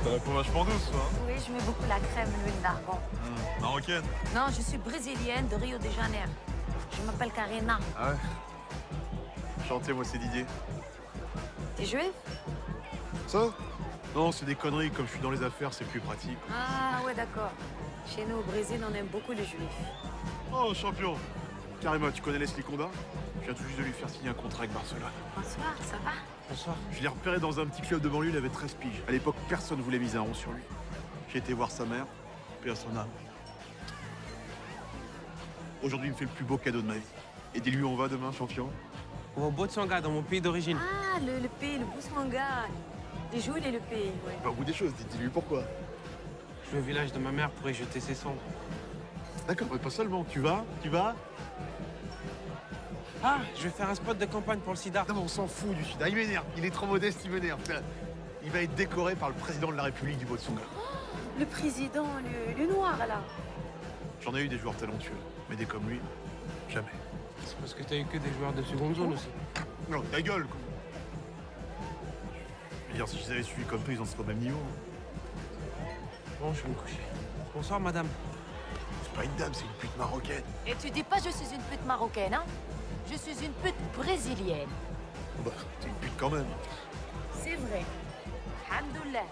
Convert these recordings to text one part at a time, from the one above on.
Ça répond vachement douce, toi. Hein. Oui, je mets beaucoup la crème, l'huile d'argan. Marocaine. Non, je suis brésilienne de Rio de Janeiro. Je m'appelle Karina. Ah ouais. Chantez, moi c'est Didier. T'es juif? Ça? Non, c'est des conneries. Comme je suis dans les affaires, c'est plus pratique. Ah ouais, d'accord. Chez nous, au Brésil, on aime beaucoup les juifs. Oh, champion. Carrément, tu connais Leslie Condat? Je viens tout juste de lui faire signer un contrat avec Barcelone. Bonsoir, ça va? Bonsoir. Je l'ai repéré dans un petit club de banlieue, il avait 13 piges. À l'époque, personne voulait miser un rond sur lui. J'ai été voir sa mère, paix à son âme. Aujourd'hui, il me fait le plus beau cadeau de ma vie. Et dis-lui où on va demain, champion? On va au Botswana, dans mon pays d'origine. Ah, le pays, le Botswana. Les joues et le pays, ouais. Bah, au bout des choses, dis-lui pourquoi. Je vais au village de ma mère pour y jeter ses cendres. D'accord, mais pas seulement. Tu vas? Ah, je vais faire un spot de campagne pour le sida. Non, mais on s'en fout du sida. Il m'énerve. Il est trop modeste, il m'énerve. Il va être décoré par le président de la République du Botswana. Le président, le noir, là. J'en ai eu des joueurs talentueux, mais des comme lui, jamais. C'est parce que t'as eu que des joueurs de seconde zone aussi. Non, ta gueule, quoi. Je veux dire, si je les avais suivis comme toi, ils en seraient au même niveau. Bon, je vais me coucher. Bonsoir, madame. C'est pas une dame, c'est une pute marocaine. Et tu dis pas je suis une pute marocaine, hein? Je suis une pute brésilienne. Bah, t'es une pute quand même. C'est vrai. Alhamdoulilah.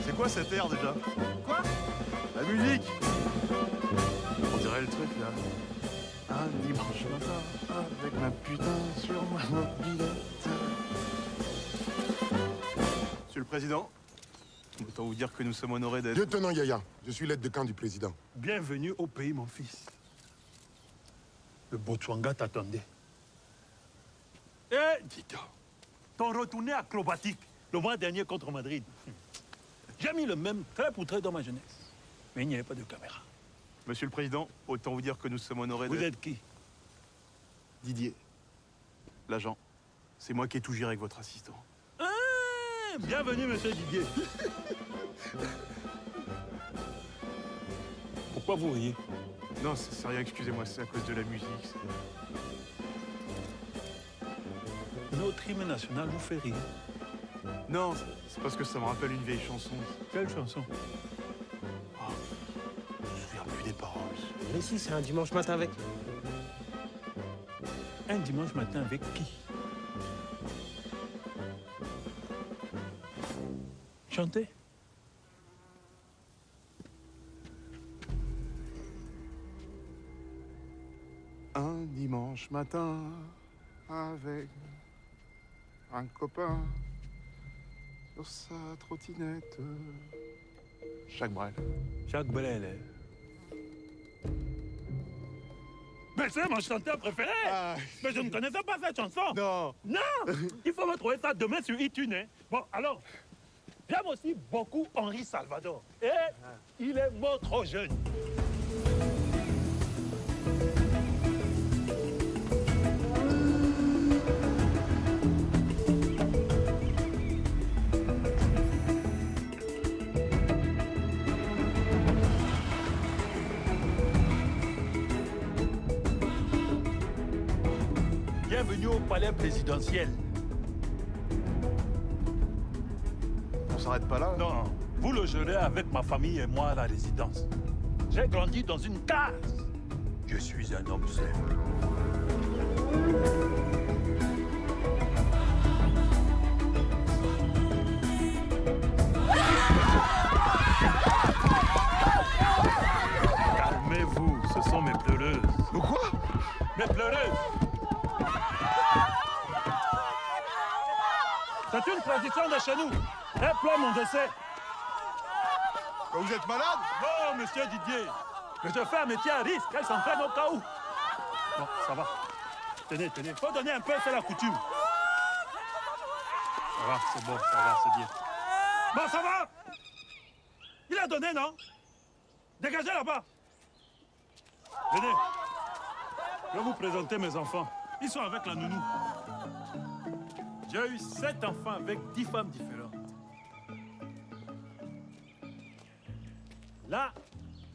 C'est quoi cet air déjà? Quoi? La musique. On dirait le truc là. Un dimanche matin, avec ma putain sur ma mobilette. Monsieur le Président, autant vous dire que nous sommes honorés d'être... Lieutenant Yaya, je suis l'aide de camp du président. Bienvenue au pays, mon fils. Le Botswana t'attendait. Eh, Dito, ton retourné acrobatique le mois dernier contre Madrid. J'ai mis le même trait pour trait dans ma jeunesse. Mais il n'y avait pas de caméra. Monsieur le Président, autant vous dire que nous sommes honorés Vous d'être... êtes qui? Didier, l'agent. C'est moi qui ai tout géré avec votre assistant. Ah, bienvenue, monsieur Didier. Pourquoi vous riez? Non, c'est rien, excusez-moi, c'est à cause de la musique. Notre hymne national vous fait rire. Non, c'est parce que ça me rappelle une vieille chanson. Quelle chanson? Oh, je me souviens plus des paroles. Mais si, c'est un dimanche matin avec. Un dimanche matin avec qui? Chantez. Un dimanche matin, avec un copain sur sa trottinette. Jacques Brel. Jacques Brel. Mais c'est mon chanteur préféré. Ah. Mais je ne connaissais pas cette chanson. Non. Non. Il faut me trouver ça demain sur iTunes. Hein. Bon, alors, j'aime aussi beaucoup Henri Salvador. Et il est mort trop jeune. Bienvenue au palais présidentiel. On s'arrête pas là? Non, vous logerez avec ma famille et moi à la résidence. J'ai grandi dans une case. Je suis un homme seul. Calmez-vous, ce sont mes pleureuses. Quoi? Mes pleureuses. C'est une tradition de chez nous. Elle pleure mon décès. Vous êtes malade? Non, monsieur Didier. Mais je fais un métier à risque. Elle s'entraîne au cas où. Bon, ça va. Tenez, tenez. Faut donner un peu, c'est la coutume. Ça va, c'est bon, ça va, c'est bien. Bon, ça va? Il a donné, non? Dégagez là-bas. Venez. Je vais vous présenter mes enfants. Ils sont avec la nounou. J'ai eu 7 enfants avec 10 femmes différentes. Là,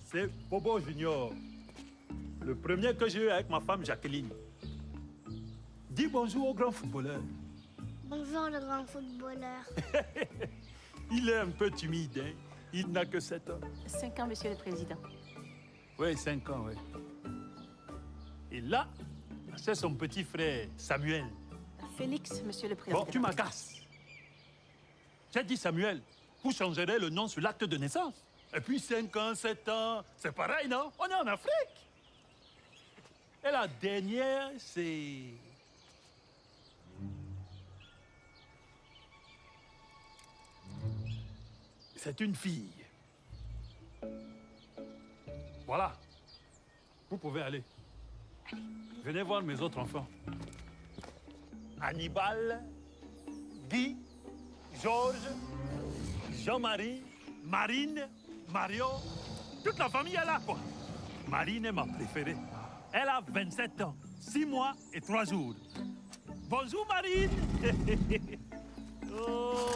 c'est Bobo Junior. Le premier que j'ai eu avec ma femme Jacqueline. Dis bonjour au grand footballeur. Bonjour le grand footballeur. Il est un peu timide, hein? Il n'a que 7 ans. 5 ans, Monsieur le Président. Oui, 5 ans, oui. Et là, c'est son petit frère, Samuel. Félix, Monsieur le Président. Bon, tu m'agaces. J'ai dit Samuel. Vous changerez le nom sur l'acte de naissance. Et puis 5 ans, 7 ans, c'est pareil, non? On est en Afrique. Et la dernière, c'est... C'est une fille. Voilà. Vous pouvez aller. Venez voir mes autres enfants. Hannibal, Guy, Georges, Jean-Marie, Marine, Mario. Toute la famille est là, quoi. Marine est ma préférée. Elle a 27 ans, 6 mois et 3 jours. Bonjour, Marine. Oh.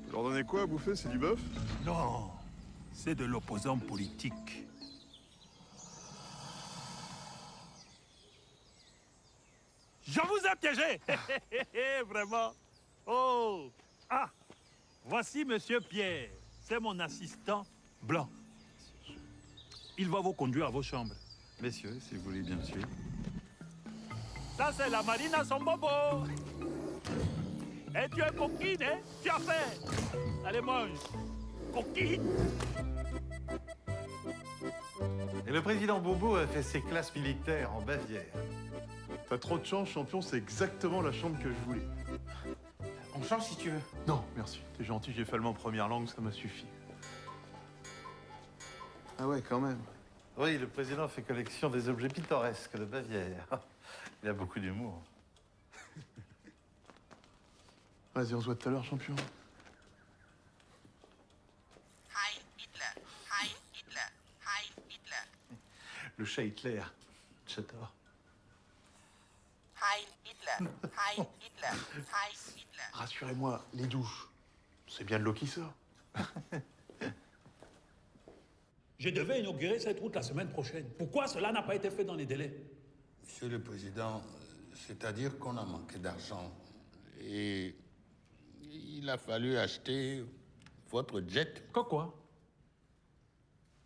Vous leur donnez quoi à bouffer? C'est du bœuf? Non, c'est de l'opposant politique. Je vous ai piégé. Vraiment. Oh. Ah. Voici Monsieur Pierre. C'est mon assistant blanc. Il va vous conduire à vos chambres. Messieurs, si vous voulez bien suivre. Ça, c'est la marine à son bobo. Et tu es coquine, hein? Tu as fait. Allez, mange. Coquine. Et le président Bobo a fait ses classes militaires en Bavière. T'as trop de chance, champion, c'est exactement la chambre que je voulais. On change si tu veux. Non, merci. T'es gentil, j'ai fait allemand première langue, ça m'a suffi. Ah ouais, quand même. Oui, le président fait collection des objets pittoresques de Bavière. Il a beaucoup d'humour. Vas-y, on se voit tout à l'heure, champion. Heil Hitler, Heil Hitler, Heil Hitler, Le chat Hitler. J'adore. Heil Hitler, Heil Hitler, Heil Hitler. Rassurez-moi, les douches, c'est bien de l'eau qui sort. Je devais inaugurer cette route la semaine prochaine. Pourquoi cela n'a pas été fait dans les délais? Monsieur le Président, c'est-à-dire qu'on a manqué d'argent et il a fallu acheter votre jet. Quoi?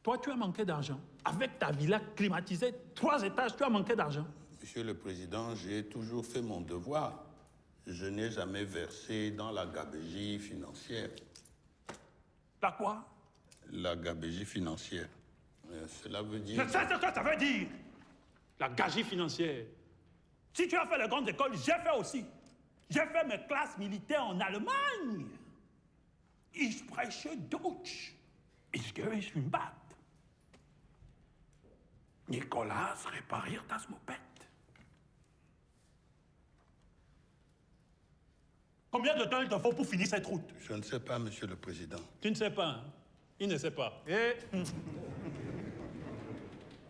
Toi, tu as manqué d'argent. Avec ta villa climatisée, 3 étages, tu as manqué d'argent. Monsieur le Président, j'ai toujours fait mon devoir. Je n'ai jamais versé dans la gabegie financière. La quoi? La gabegie financière. Cela veut dire... Je sais ce que ça veut dire. La gagegie financière. Si tu as fait les grandes écoles, j'ai fait aussi. J'ai fait mes classes militaires en Allemagne. Ich spreche Deutsch. Ich gehe in Bad. Nicolas, repariert das Moped. Combien de temps il te faut pour finir cette route? Je ne sais pas, Monsieur le Président. Tu ne sais pas, hein? Il ne sait pas. Et...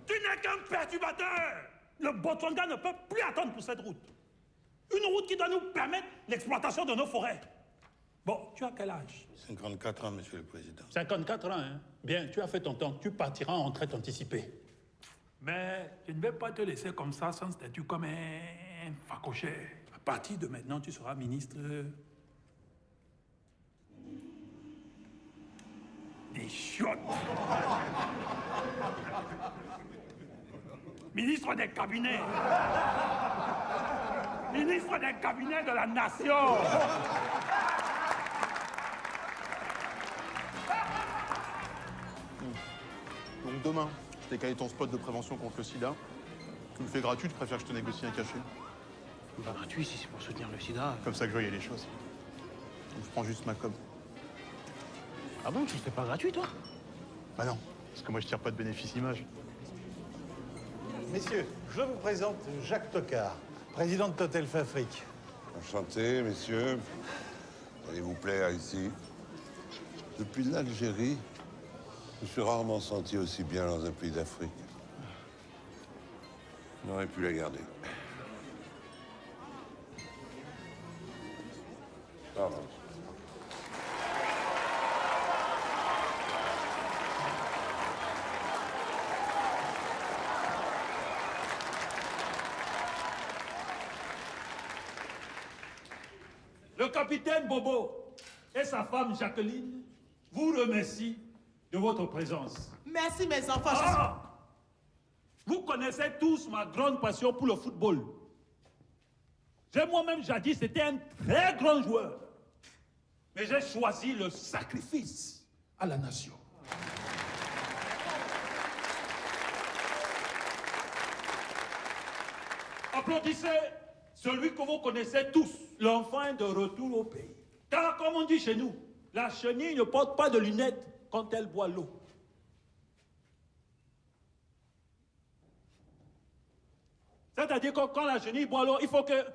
Tu n'es qu'un perturbateur! Le Botswana ne peut plus attendre pour cette route. Une route qui doit nous permettre l'exploitation de nos forêts. Bon, tu as quel âge? 54 ans, Monsieur le Président. 54 ans, hein? Bien, tu as fait ton temps. Tu partiras en retraite anticipée. Mais je ne vais pas te laisser comme ça, sans statut, comme un facochère. À partir de maintenant, tu seras ministre... des chiottes. Ministre des cabinets. Ministre des cabinets de la nation. Donc demain, je t'ai calé ton spot de prévention contre le sida. Tu le fais gratuit, tu préfères que je te négocie un cachet? Pas gratuit si c'est pour soutenir le sida. Comme ça que je voyais les choses. Donc je prends juste ma com. Ah bon, tu le fais pas gratuit, toi? Bah non, parce que moi je tire pas de bénéfice image. Messieurs, je vous présente Jacques Tocard, président de Total Afrique. Enchanté, messieurs. Allez vous plaire ici. Depuis l'Algérie, je me suis rarement senti aussi bien dans un pays d'Afrique. On aurait pu la garder. Pardon. Le capitaine Bobo et sa femme Jacqueline vous remercient de votre présence. Merci, mes enfants. Ah! Vous connaissez tous ma grande passion pour le football. J'ai moi-même jadis été un très grand joueur. Mais j'ai choisi le sacrifice à la nation. Applaudissez celui que vous connaissez tous, l'enfant est de retour au pays. Car comme on dit chez nous, la chenille ne porte pas de lunettes quand elle boit l'eau. C'est-à-dire que quand la chenille boit l'eau, il faut que,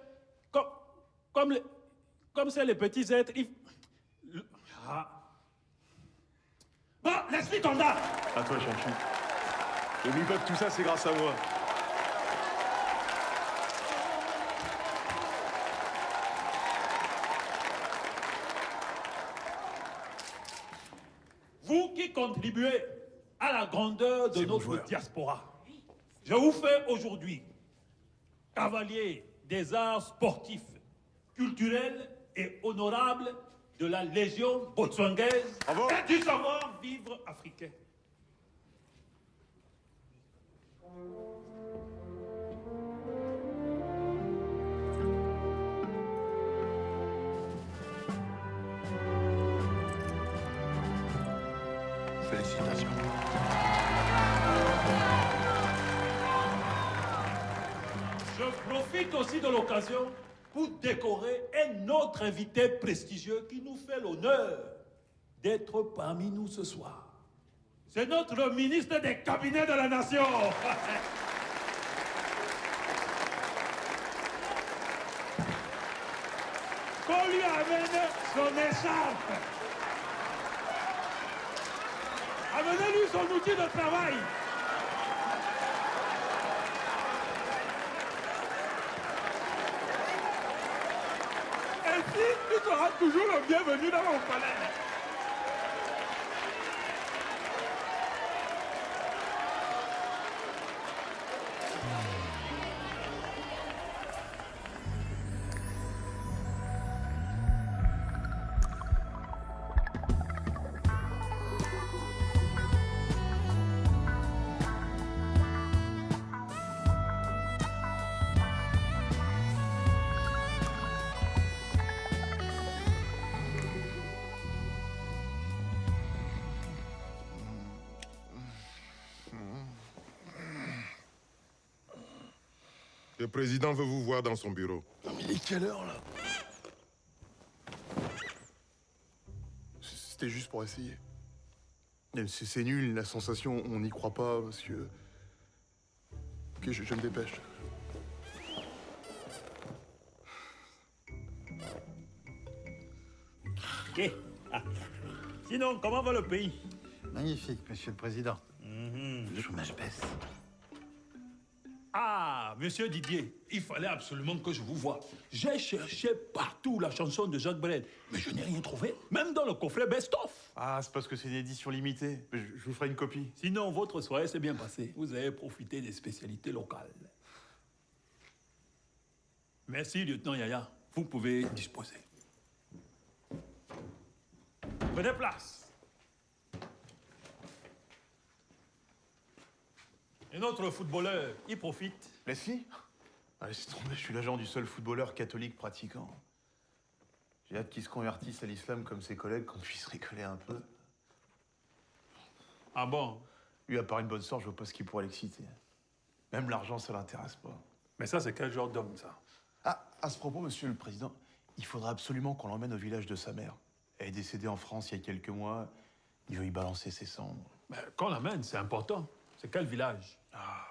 comme c'est les petits êtres, Bon, laisse-lui ton dard. À toi, Chanchou. N'oublie pas que tout ça, c'est grâce à moi. Vous qui contribuez à la grandeur de notre diaspora, je vous fais aujourd'hui cavalier des arts sportifs, culturels et honorables de la Légion botswangaise et du savoir-vivre africain. Félicitations. Je profite aussi de l'occasion pour décorer un autre invité prestigieux qui nous fait l'honneur d'être parmi nous ce soir. C'est notre ministre des cabinets de la nation. Qu'on lui amène son écharpe. Amenez-lui son outil de travail. Ainsi, tu seras toujours le bienvenu dans mon palais. Le président veut vous voir dans son bureau. Non mais il est quelle heure là? C'était juste pour essayer. C'est nul, la sensation, on n'y croit pas parce que... Ok, je me dépêche. Ok. Ah. Sinon, comment va le pays? Magnifique, monsieur le président. Le chômage baisse. Ah, monsieur Didier, il fallait absolument que je vous voie. J'ai cherché partout la chanson de Jacques Brel, mais je n'ai rien trouvé, même dans le coffret best-of. Ah, c'est parce que c'est une édition limitée. Je vous ferai une copie. Sinon, votre soirée s'est bien passée. Vous avez profité des spécialités locales. Merci, lieutenant Yaya. Vous pouvez disposer. Prenez place. Et notre footballeur, il profite. Laisse-y. Allez, c'est tombé, je suis l'agent du seul footballeur catholique pratiquant. J'ai hâte qu'il se convertisse à l'islam comme ses collègues, qu'on puisse rigoler un peu. Ah bon? Lui, à part une bonne sorte, je vois pas ce qui pourrait l'exciter. Même l'argent, ça l'intéresse pas. Mais ça, c'est quel genre d'homme, ça? Ah, à ce propos, monsieur le président, il faudra absolument qu'on l'emmène au village de sa mère. Elle est décédée en France il y a quelques mois. Il veut y balancer ses cendres. Ben, qu'on l'amène, c'est important. C'est quel village? Ah,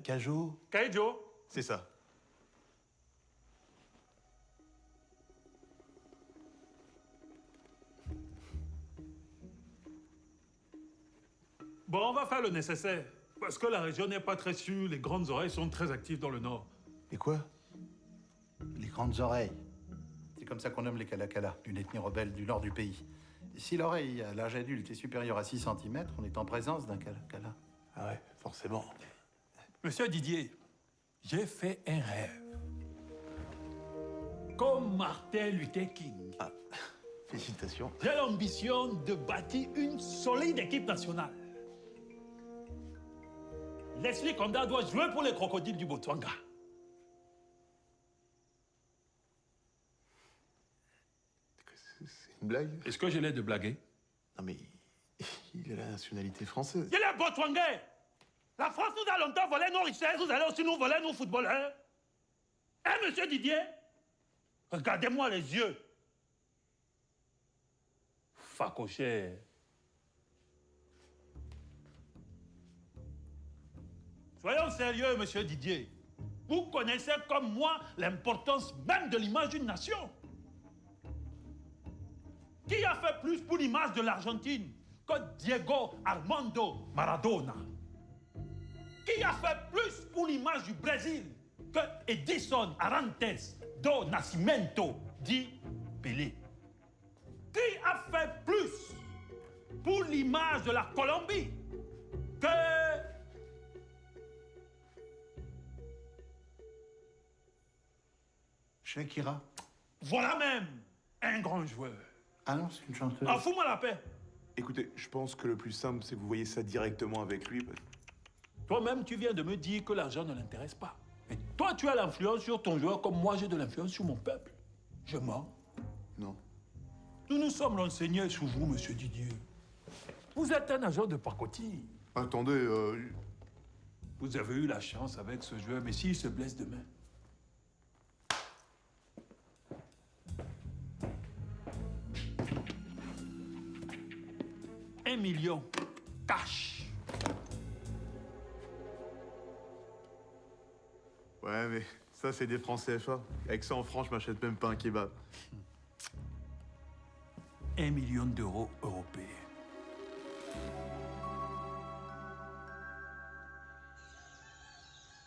Cajot. Kaijo. C'est ça. Bon, on va faire le nécessaire. Parce que la région n'est pas très sûre, les grandes oreilles sont très actives dans le nord. Et quoi? Les grandes oreilles. C'est comme ça qu'on nomme les Kalakala, une ethnie rebelle du nord du pays. Et si l'oreille à l'âge adulte est supérieure à 6 cm, on est en présence d'un Kalakala. Ah ouais, forcément. Monsieur Didier, j'ai fait un rêve. Comme Martin Luther King. Ah, félicitations. J'ai l'ambition de bâtir une solide équipe nationale. Leslie Konda doit jouer pour les crocodiles du Botswana. C'est une blague? Est-ce que je l'ai de blaguer? Non mais, il a la nationalité française. Il est Botswanais. La France nous a longtemps volé nos richesses, vous allez aussi nous voler nos footballeurs. Hein, monsieur Didier? Regardez-moi les yeux. Facochère. Soyons sérieux, monsieur Didier. Vous connaissez comme moi l'importance même de l'image d'une nation. Qui a fait plus pour l'image de l'Argentine que Diego Armando Maradona? Qui a fait plus pour l'image du Brésil que Edison Arantes do Nascimento dit Pelé? Qui a fait plus pour l'image de la Colombie que... Shakira. Voilà même un grand joueur. Ah non, c'est une chanteuse. Ah, fous-moi la paix. Écoutez, je pense que le plus simple, c'est que vous voyez ça directement avec lui. Toi-même, tu viens de me dire que l'argent ne l'intéresse pas. Et toi, tu as l'influence sur ton joueur comme moi, j'ai de l'influence sur mon peuple. Je mens. Non. Nous nous sommes renseignés sur vous, monsieur Didier. Vous êtes un agent de pacotille. Attendez, Vous avez eu la chance avec ce joueur, mais s'il se blesse demain... $1 million. Cash. Ouais, mais ça, c'est des francs CFA. Avec ça, en France, je m'achète même pas un kebab. 1 million d'euros européens.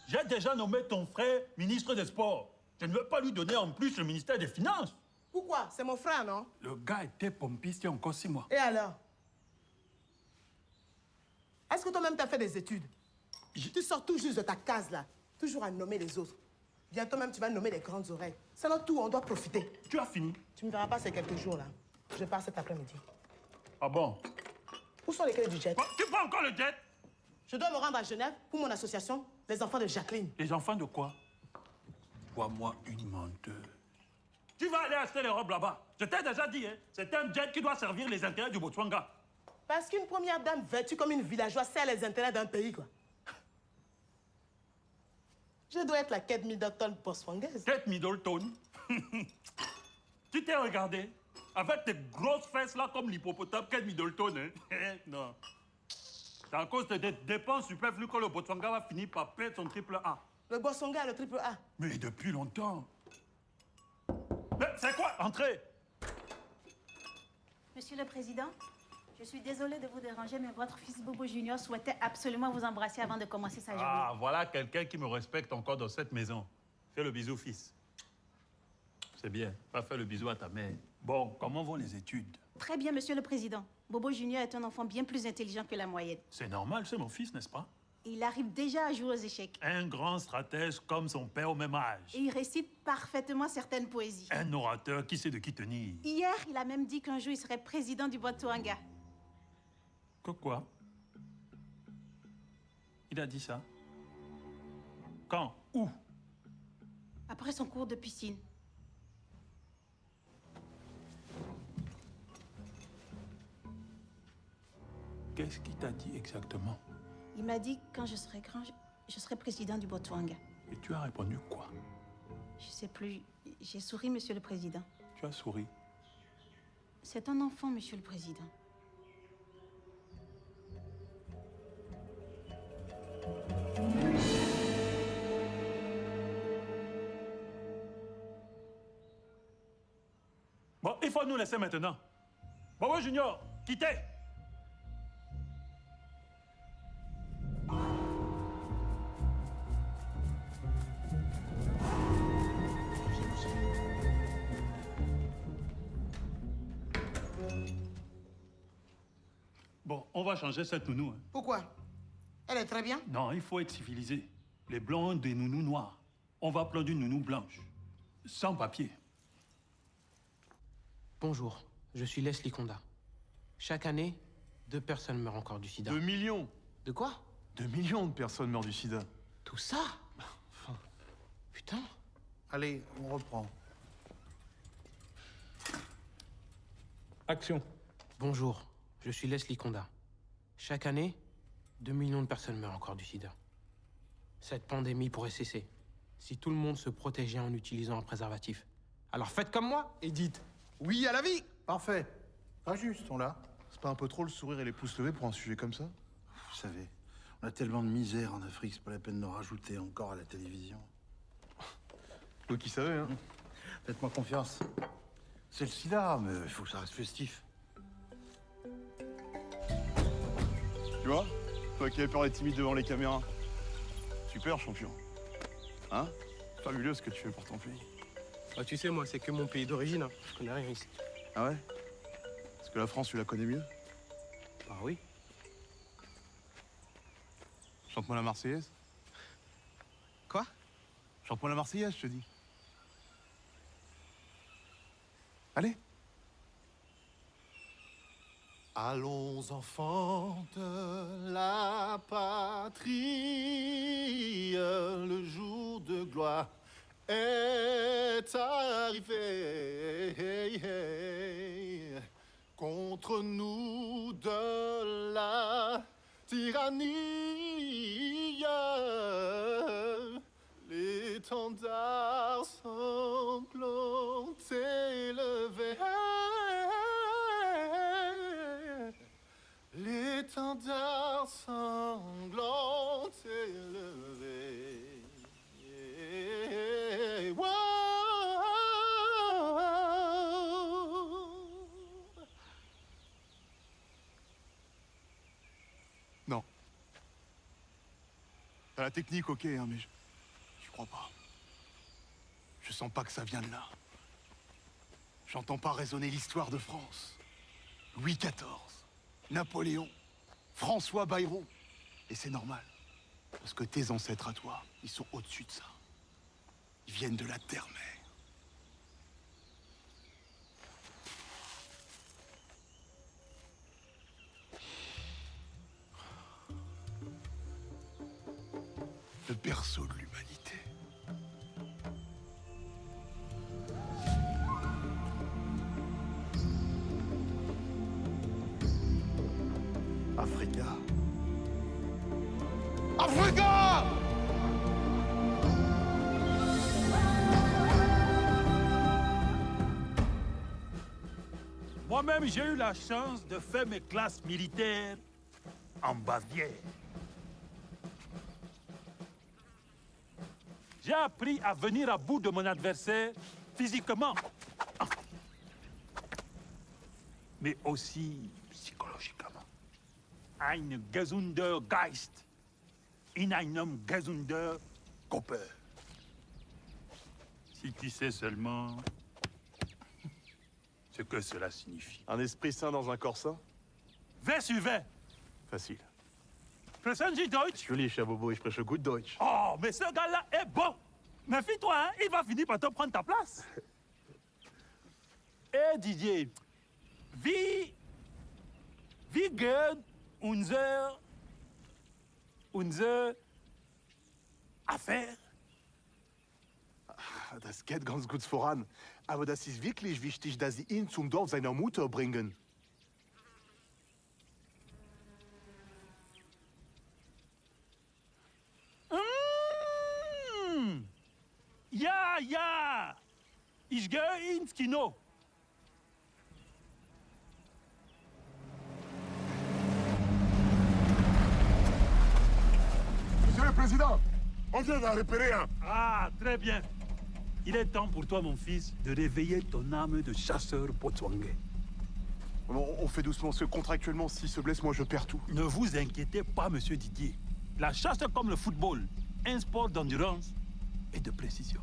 J'ai déjà nommé ton frère ministre des Sports. Je ne veux pas lui donner en plus le ministère des Finances. Pourquoi? C'est mon frère, non? Le gars était pompiste il y a encore 6 mois. Et alors? Est-ce que toi-même t'as fait des études? Tu sors tout juste de ta case, là. Toujours à nommer les autres. Bientôt même, tu vas nommer les grandes oreilles. C'est notre tour, on doit profiter. Tu as fini? Tu me verras pas ces quelques jours, là. Je pars cet après-midi. Ah bon? Où sont les clés du jet? Oh, tu prends encore le jet? Je dois me rendre à Genève pour mon association, les enfants de Jacqueline. Les enfants de quoi? Vois-moi une menteuse. Tu vas aller acheter les robes là-bas. Je t'ai déjà dit, hein. C'est un jet qui doit servir les intérêts du Botswana. Parce qu'une première dame vêtue comme une villageoise sert les intérêts d'un pays, quoi. Je dois être la Kate Middleton botswanaise. Kate Middleton? Tu t'es regardé? Avec tes grosses fesses là comme l'hippopotame, Kate Middleton, hein? Non. C'est à cause de tes dépenses superflues que le Botswana va finir par perdre son triple A. Le Botswana a le triple A. Mais depuis longtemps. Mais c'est quoi? Entrez! Monsieur le Président, je suis désolée de vous déranger, mais votre fils Bobo Junior souhaitait absolument vous embrasser avant de commencer sa journée. Ah, voilà quelqu'un qui me respecte encore dans cette maison. Fais le bisou, fils. C'est bien. Va faire le bisou à ta mère. Bon, comment vont les études? Très bien, Monsieur le Président. Bobo Junior est un enfant bien plus intelligent que la moyenne. C'est normal, c'est mon fils, n'est-ce pas? Il arrive déjà à jouer aux échecs. Un grand stratège comme son père au même âge. Et il récite parfaitement certaines poésies. Un orateur qui sait de qui tenir. Hier, il a même dit qu'un jour, il serait président du Botswana. Que quoi? Il a dit ça? Quand? Où? Après son cours de piscine. Qu'est-ce qu'il t'a dit exactement? Il m'a dit que quand je serai grand, je serai président du Botswana. Et tu as répondu quoi? Je sais plus. J'ai souri, Monsieur le Président. Tu as souri. C'est un enfant, Monsieur le Président. Il faut nous laisser maintenant. Bobo Junior, quittez. Bon, on va changer cette nounou. Hein. Pourquoi? Elle est très bien. Non, il faut être civilisé. Les blancs ont des nounous noirs. On va prendre une nounou blanche. Sans papier. Bonjour, je suis Leslie Conda. Chaque année, 2 personnes meurent encore du sida. 2 millions. De quoi? 2 millions de personnes meurent du sida. Tout ça? Putain. Allez, on reprend. Action. Bonjour, je suis Leslie Conda. Chaque année, 2 millions de personnes meurent encore du sida. Cette pandémie pourrait cesser si tout le monde se protégeait en utilisant un préservatif. Alors faites comme moi et dites oui à la vie. Parfait. Pas juste, on l'a. C'est pas un peu trop le sourire et les pouces levés pour un sujet comme ça? Vous savez, on a tellement de misère en Afrique, c'est pas la peine d'en rajouter encore à la télévision. Toi qui savais, hein. Faites-moi confiance. C'est le sida, mais il faut que ça reste festif. Tu vois? Toi qui avais peur d'être timide devant les caméras. Super, champion. Hein? Fabuleux ce que tu fais pour ton pays. Ah, tu sais, moi, c'est que mon pays d'origine. Hein. Je connais rien ici. Ah ouais? Est-ce que la France, tu la connais mieux? Bah oui. Chante-moi la Marseillaise. Quoi? Chante-moi la Marseillaise, je te dis. Allez. Allons enfants de la patrie, le jour de gloire est arrivé. Contre nous de la tyrannie, l'étendard sanglant élevé. L'étendard sanglant élevé. Wow. Non. T'as la technique, ok, hein, mais je crois pas. Je sens pas que ça vient de là. J'entends pas résonner l'histoire de France. Louis XIV. Napoléon, François Bayrou. Et c'est normal. Parce que tes ancêtres à toi, ils sont au-dessus de ça. Ils viennent de la terre-mère. Le berceau de l'humanité. Africa. Africa! Moi-même, j'ai eu la chance de faire mes classes militaires en Bavière. J'ai appris à venir à bout de mon adversaire physiquement, mais aussi psychologiquement. Ein gesunder Geist in einem gesunder Körper. Si tu sais seulement ce que cela signifie. Un esprit sain dans un corps sain? Wer sur wer? Facile. Sprechen Sie Deutsch? Natürlich, Herr Bobo, ich spreche gut Deutsch. Oh, mais ce gars-là est bon. Méfie-toi, hein, il va finir par te prendre ta place. Eh, Didier, wie gehen unsere Affaire? Das geht ganz gut voran. Aber das ist wirklich wichtig, dass Sie ihn zum Dorf seiner Mutter bringen. Ja. Ich gehe ins Kino. Monsieur le Président, on vient d'en repérer un. Ah, très bien. Il est temps pour toi, mon fils, de réveiller ton âme de chasseur botswangais. On fait doucement, parce que contractuellement, s'il se blesse, moi je perds tout. Ne vous inquiétez pas, monsieur Didier. La chasse est comme le football, un sport d'endurance et de précision.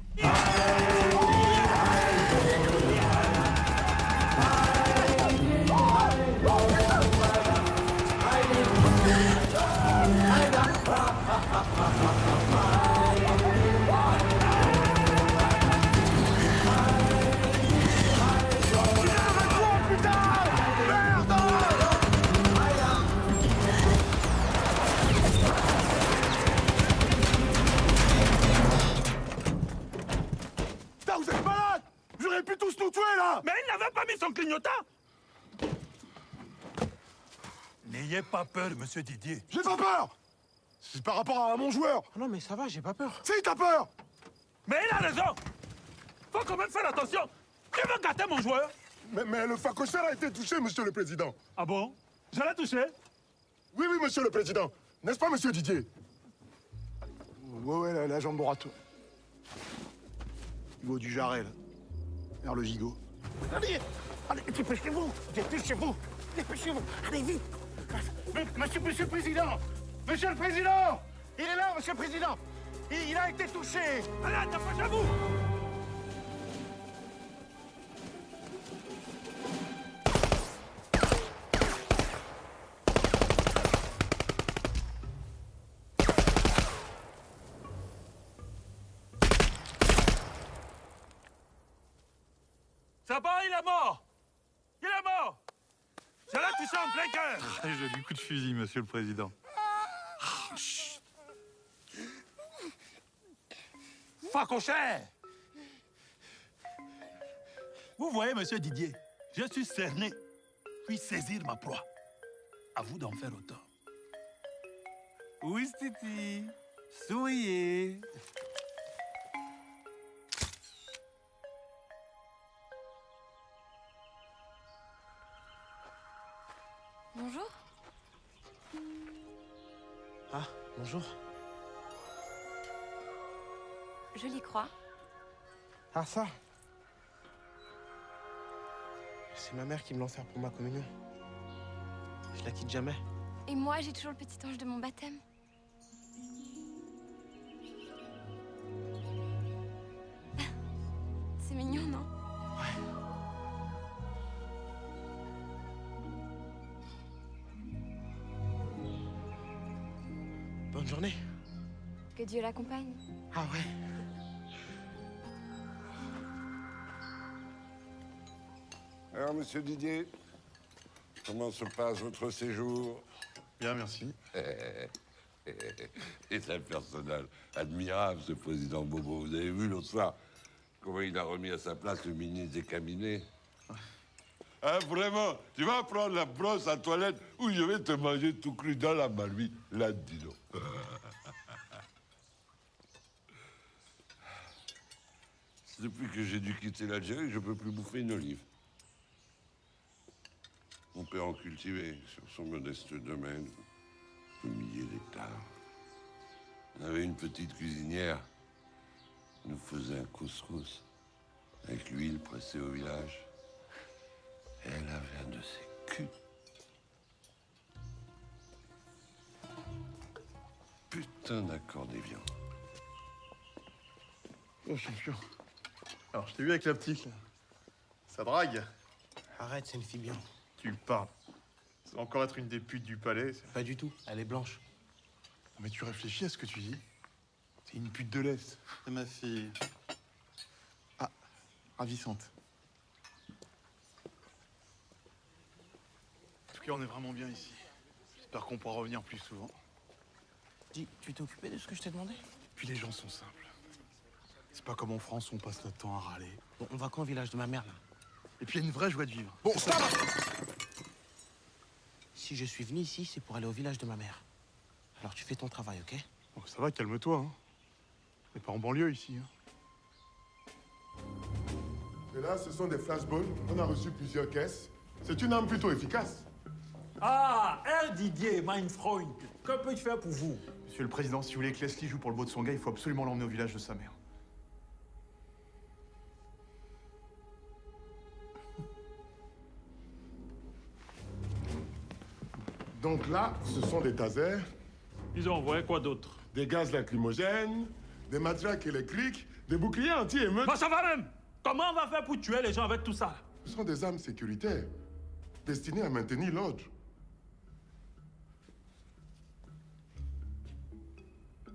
Putain, vous êtes malades! Vous auriez pu tous nous tuer, là! Mais il n'avait pas mis son clignotant! N'ayez pas peur, monsieur Didier. J'ai pas peur! C'est par rapport à mon joueur! Oh non, mais ça va, j'ai pas peur. Si, t'as peur! Mais il a raison! Faut quand même faire attention! Tu veux gâter mon joueur? Mais le facochère a été touché, monsieur le président. Ah bon? Je l'ai touché? Oui, monsieur le président. N'est-ce pas, monsieur Didier? Ouais, la jambe Borato. Il vaut du jarret, là. Vers le gigot. Allez, dépêchez-vous, dépêchez-vous, allez vite. Monsieur le Président, monsieur le Président, il est là, monsieur le Président. Il a été touché. Allez, dépêchez-vous! Ça va, il est mort! Il est mort! Je l'ai touché en plein cœur! Très joli coup de fusil, monsieur le président. Facochère! Vous voyez, monsieur Didier, je suis cerné, puis saisir ma proie. À vous d'en faire autant. Oui, Titi. Souriez. Bonjour. Ah, bonjour. Jolie croix. Ah, ça? C'est ma mère qui me l'enferme pour ma communion. Je la quitte jamais. Et moi, j'ai toujours le petit ange de mon baptême. C'est mignon, non? Bonne journée. Que Dieu l'accompagne. Ah ouais. Alors, monsieur Didier, comment se passe votre séjour? Bien, merci. C'est un personnage admirable, ce président Bobo. Vous avez vu l'autre soir comment il a remis à sa place le ministre des cabinets? Hein, vraiment, tu vas prendre la brosse à toilette ou je vais te manger tout cru dans la marmite. Là, dis donc. Depuis que j'ai dû quitter l'Algérie, je ne peux plus bouffer une olive. Mon père en cultivait sur son modeste domaine, au millier d'hectares. On avait une petite cuisinière. Elle nous faisait un couscous avec l'huile pressée au village. Et elle avait un de ses culs. Putain d'accordéviant. Oh, champion. Alors, je t'ai vu avec la petite, là. Ça drague. Arrête, c'est une fille bien. Tu parles. Ça va encore être une des putes du palais. Pas du tout, elle est blanche. Mais tu réfléchis à ce que tu dis. C'est une pute de l'Est. C'est ma fille. Ah, ravissante. En tout cas, on est vraiment bien ici. J'espère qu'on pourra revenir plus souvent. Dis, tu t'es occupé de ce que je t'ai demandé? Puis les gens sont simples. C'est pas comme en France où on passe notre temps à râler. Bon, on va quand au village de ma mère, là? Et puis il y a une vraie joie de vivre. Bon, stop! Si je suis venu ici, c'est pour aller au village de ma mère. Alors tu fais ton travail, ok? Bon, ça va, calme-toi. Hein. On n'est pas en banlieue ici. Hein. Et là, ce sont des flashballs. On a reçu plusieurs caisses. C'est une arme plutôt efficace. Ah, Herr Didier, mein Freund, que peux-je faire pour vous? Monsieur le Président, si vous voulez que Leslie joue pour le Botswana, il faut absolument l'emmener au village de sa mère. Donc là, ce sont des tasers. Ils ont envoyé quoi d'autre? Des gaz lacrymogènes, des matraques électriques, des boucliers anti-émeutes. Bah ça va même! Comment on va faire pour tuer les gens avec tout ça? Ce sont des armes sécuritaires, destinées à maintenir l'ordre.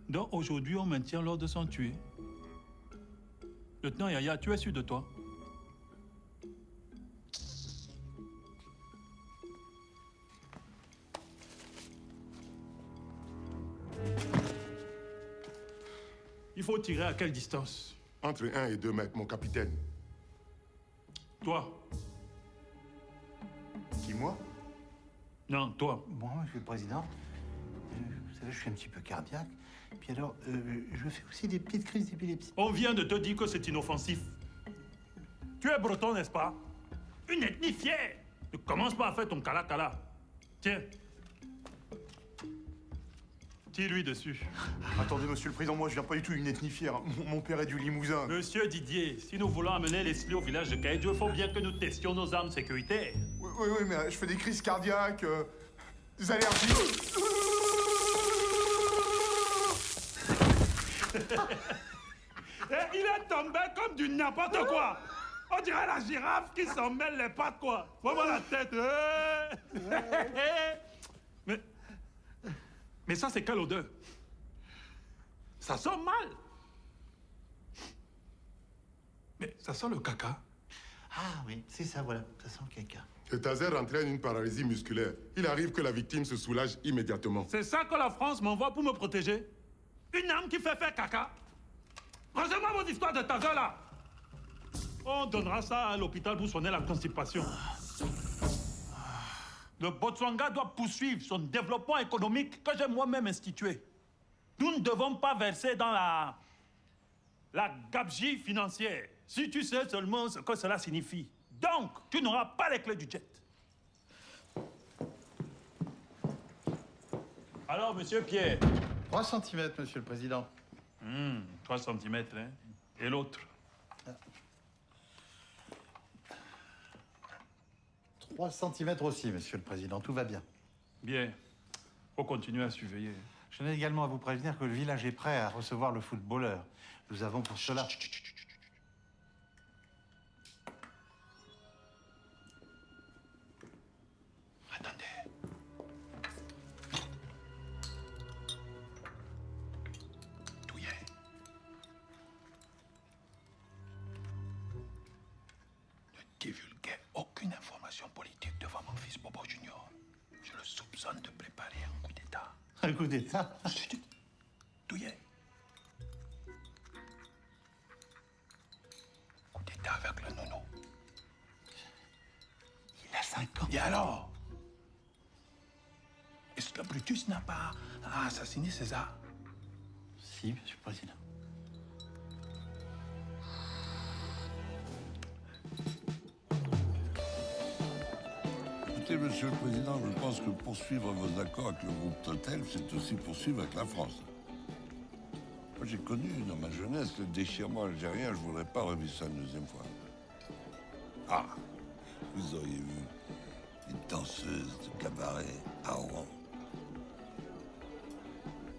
Donc aujourd'hui, on maintient l'ordre sans tuer. Lieutenant Yaya, tu es sûr de toi? Il faut tirer à quelle distance? Entre 1 et 2 mètres, mon capitaine. Toi? Qui, moi? Non, toi. Moi, monsieur le président, vous savez, je suis un petit peu cardiaque. Puis alors, je fais aussi des petites crises d'épilepsie. On vient de te dire que c'est inoffensif. Tu es breton, n'est-ce pas? Une ethnie fière. Ne commence pas à faire ton cala-cala. Tiens. Tire-lui dessus. Attendez, monsieur le président, moi je viens pas du tout d'une ethnie fière. Mon père est du Limousin. Monsieur Didier, si nous voulons amener les Sli au village de Kaidjo, il faut bien que nous testions nos armes sécuritaires. Oui, mais je fais des crises cardiaques, des allergies. Il est tombé comme du n'importe quoi. On dirait la girafe qui s'en mêle les pattes, quoi. Vraiment la tête. Mais ça, c'est quelle odeur? Ça sent mal. Mais ça sent le caca. Ah oui, c'est ça, voilà. Ça sent le caca. Le taser entraîne une paralysie musculaire. Il arrive que la victime se soulage immédiatement. C'est ça que la France m'envoie pour me protéger? Une arme qui fait faire caca? Rangez-moi vos histoires de taser, là. On donnera ça à l'hôpital pour soigner la constipation. Le Botswana doit poursuivre son développement économique que j'ai moi-même institué. Nous ne devons pas verser dans la gabegie financière. Si tu sais seulement ce que cela signifie. Donc, tu n'auras pas les clés du jet. Alors, monsieur Pierre? 3 centimètres, monsieur le président. 3 centimètres, hein? Et l'autre? 3 centimètres aussi, monsieur le président. Tout va bien. Bien. Faut continuer à surveiller. Je tenais également à vous prévenir que le village est prêt à recevoir le footballeur. Nous avons pour cela... Attendez. Douillet. Ne divulguez aucune information politique devant mon fils Bobo Junior. Je le soupçonne de préparer un coup d'État. Un coup d'État? Douillet. Coup d'État avec le nono. Il a 5 ans. Et alors? Est-ce que Brutus n'a pas assassiné César? Si, monsieur le président. Écoutez, monsieur le président, je pense que poursuivre vos accords avec le groupe Total, c'est aussi poursuivre avec la France. Moi, j'ai connu dans ma jeunesse le déchirement algérien, je voudrais pas revivre ça une deuxième fois. Ah, vous auriez vu une danseuse de cabaret à Oran.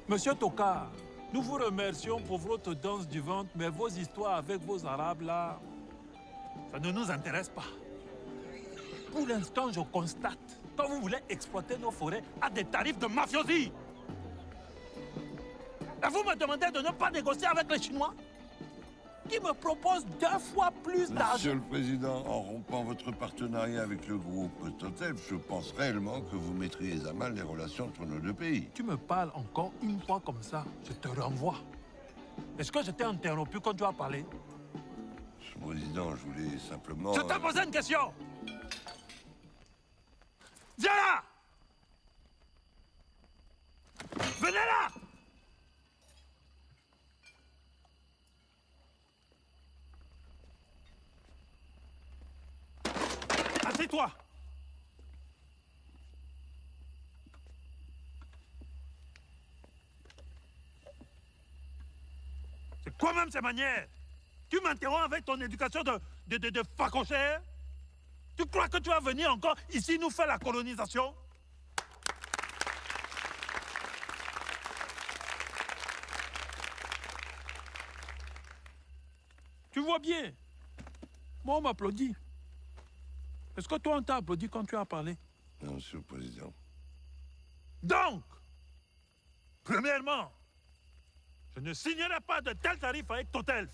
Monsieur Toka, nous vous remercions pour votre danse du ventre, mais vos histoires avec vos Arabes, là, ça ne nous intéresse pas. Pour l'instant, je constate que vous voulez exploiter nos forêts à des tarifs de mafiosi. Et vous me demandez de ne pas négocier avec les Chinois qui me proposent 2 fois plus d'argent. Monsieur le Président, en rompant votre partenariat avec le groupe Total, je pense réellement que vous mettriez à mal les relations entre nos 2 pays. Tu me parles encore une fois comme ça, je te renvoie. Est-ce que je t'ai interrompu quand tu as parlé? Monsieur le Président, je voulais simplement... Je te posais une question! Viens là! Venez là! Assieds-toi! C'est quoi même ces manières? Tu m'interromps avec ton éducation de facochère? Tu crois que tu vas venir encore ici nous faire la colonisation? Tu vois bien. Moi, on m'applaudit. Est-ce que toi, on t'a applaudi quand tu as parlé? Non, Monsieur le Président. Donc, premièrement, je ne signerai pas de tels tarifs avec Totelf.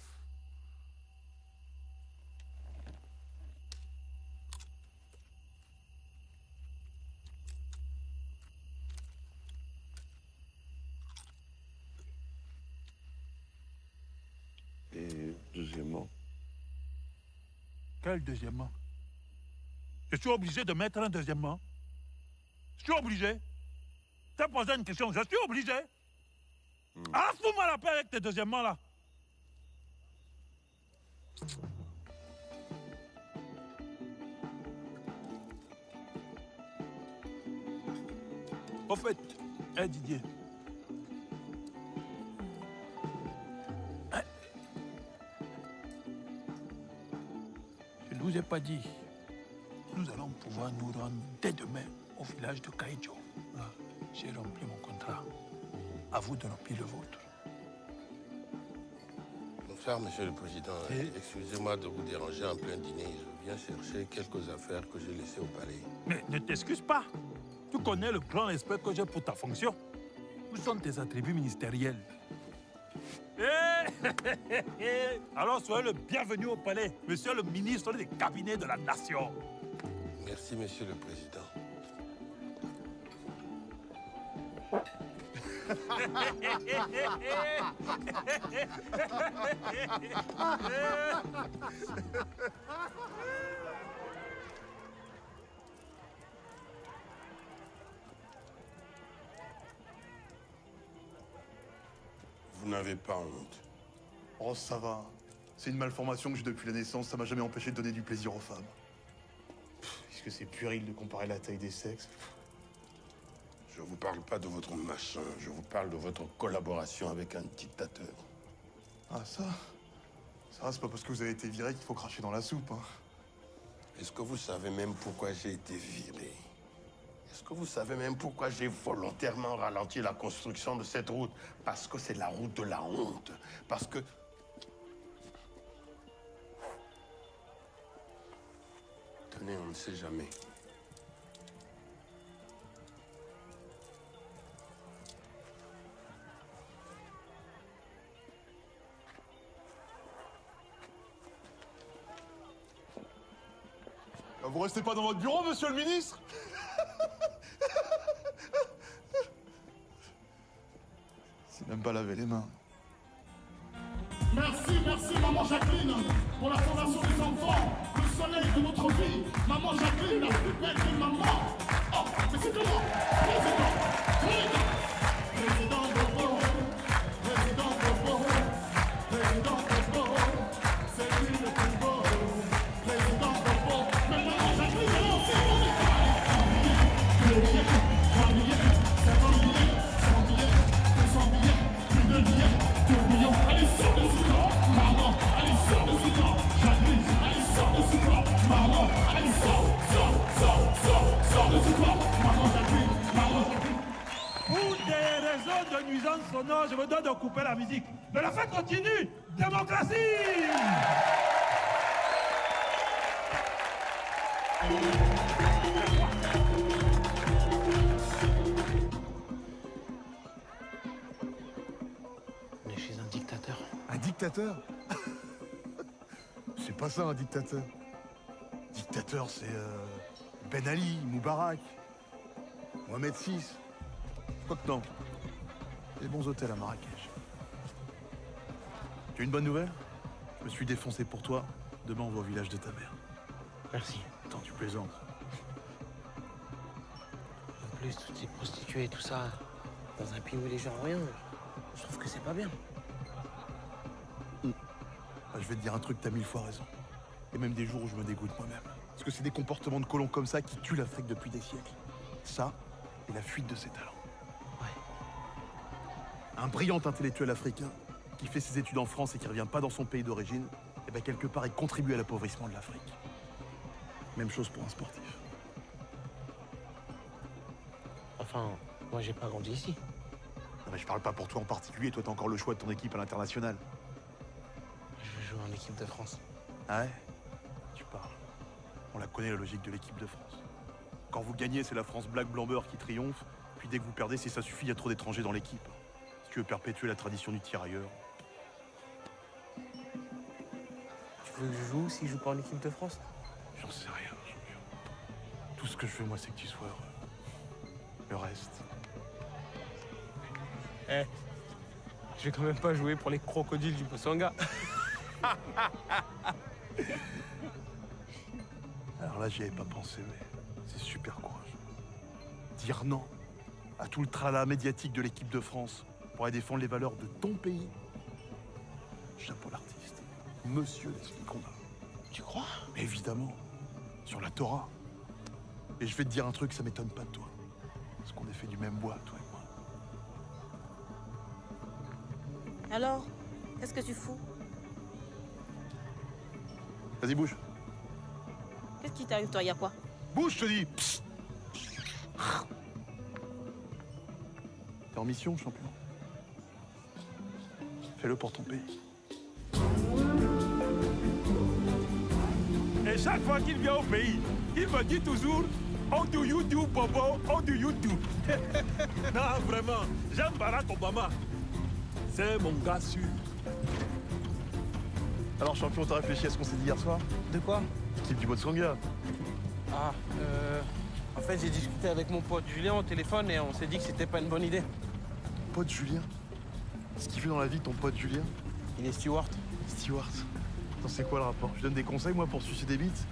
Et deuxièmement? Quel deuxièmement? Je suis obligé de mettre un deuxièmement. Je suis obligé. Tu as posé une question, je suis obligé. Ah, fous-moi la paix avec tes deuxièmements là. Au fait, Didier. Je ne vous ai pas dit. Nous allons pouvoir nous rendre dès demain au village de Kaidjo. J'ai rempli mon contrat. À vous de remplir le vôtre. Bonsoir, Monsieur le Président. Excusez-moi de vous déranger en plein dîner. Je viens chercher quelques affaires que j'ai laissées au palais. Mais ne t'excuse pas. Tu connais le grand respect que j'ai pour ta fonction. Où sont tes attributs ministériels? Alors soyez le bienvenu au palais, Monsieur le ministre des cabinets de la Nation. Merci, Monsieur le Président. Vous n'avez pas honte? Oh, ça va. C'est une malformation que j'ai depuis la naissance, ça m'a jamais empêché de donner du plaisir aux femmes. Est-ce que c'est puéril de comparer la taille des sexes? Je vous parle pas de votre machin, je vous parle de votre collaboration avec un dictateur. Ah, ça? Ça, c'est pas parce que vous avez été viré qu'il faut cracher dans la soupe, hein. Est-ce que vous savez même pourquoi j'ai été viré? Est-ce que vous savez même pourquoi j'ai volontairement ralenti la construction de cette route? Parce que c'est la route de la honte. Parce que... Tenez, on ne sait jamais. Vous restez pas dans votre bureau, monsieur le ministre? C'est même pas laver les mains. Merci, merci, maman Jacqueline, pour la fondation des enfants, le soleil de notre vie. Maman Jacqueline, la plus belle des mamans. Oh, mais c'est comment? Président Bobo, président Bobo, président Bobo, c'est lui le plus beau. Président Bobo, mais maman Jacqueline, alors c'est bon, le billet, 3 billets, 50 billets, 100 billets, 200 billets, plus de billets, 2 millions. Allez, sors de ce corps, maman, allez, sors de ce corps. Jacqueline, allez, sors de ce corps, maman, allez, sors de ce corps, maman Jacqueline, maman Jacqueline. Pour des raisons de nuisance sonore, je me dois de couper la musique. Mais la fête continue. Démocratie! On est chez un dictateur. Un dictateur? C'est pas ça, un dictateur. Dictateur, c'est Ben Ali, Moubarak, Mohamed VI. Quoi que non. Des bons hôtels à Marrakech. Tu as une bonne nouvelle? Je me suis défoncé pour toi. Demain, on va au village de ta mère. Merci. Attends, tu plaisantes. En plus, toutes ces prostituées et tout ça, dans un pays où les gens ont rien, je trouve que c'est pas bien. Ah, je vais te dire un truc, t'as 1000 fois raison. Et même des jours où je me dégoûte moi-même. Parce que c'est des comportements de colons comme ça qui tuent l'Afrique depuis des siècles. Ça, et la fuite de ses talents. Un brillant intellectuel africain qui fait ses études en France et qui revient pas dans son pays d'origine, et bien quelque part il contribue à l'appauvrissement de l'Afrique. Même chose pour un sportif. Enfin, moi j'ai pas grandi ici. Non mais je parle pas pour toi en particulier, toi t'as encore le choix de ton équipe à l'international. jouer en équipe de France. Ah ouais? Tu parles. On la connaît, la logique de l'équipe de France. Quand vous gagnez, c'est la France Black Blamber qui triomphe. Puis dès que vous perdez, si ça suffit, il y a trop d'étrangers dans l'équipe. Si tu veux perpétuer la tradition du tirailleur. Tu veux que je joue s'il joue pas en équipe de France? J'en sais rien, champion. Tout ce que je veux, moi, c'est que tu sois heureux. Le reste. Eh, je vais quand même pas jouer pour les crocodiles du Botswana. Alors là, j'y avais pas pensé, mais c'est super courageux. Dire non à tout le tralala médiatique de l'équipe de France pour aller défendre les valeurs de ton pays. Chapeau l'artiste. Monsieur Leslie Condat. Tu crois? Mais évidemment. Sur la Torah. Et je vais te dire un truc, ça m'étonne pas de toi. Parce qu'on est fait du même bois, toi et moi. Alors, qu'est-ce que tu fous? Vas-y, bouge. Qu'est-ce qui t'arrive, toi? Y a quoi? Bouge, je te dis. Psst. T'es en mission, champion. Fais-le pour ton pays. Et chaque fois qu'il vient au pays, il me dit toujours How do you do, Bobo? How do you do? Non, vraiment, j'aime Barack Obama. C'est mon gars sûr. Alors, champion, t'as réfléchi à ce qu'on s'est dit hier soir? De quoi? L'équipe du Botswana. Ah, en fait, j'ai discuté avec mon pote Julien au téléphone et on s'est dit que c'était pas une bonne idée. Pote Julien? Ce qu'il fait dans la vie, ton pote Julien? Il est steward. Steward? Attends, c'est quoi le rapport? Je donne des conseils, moi, pour sucer des bites?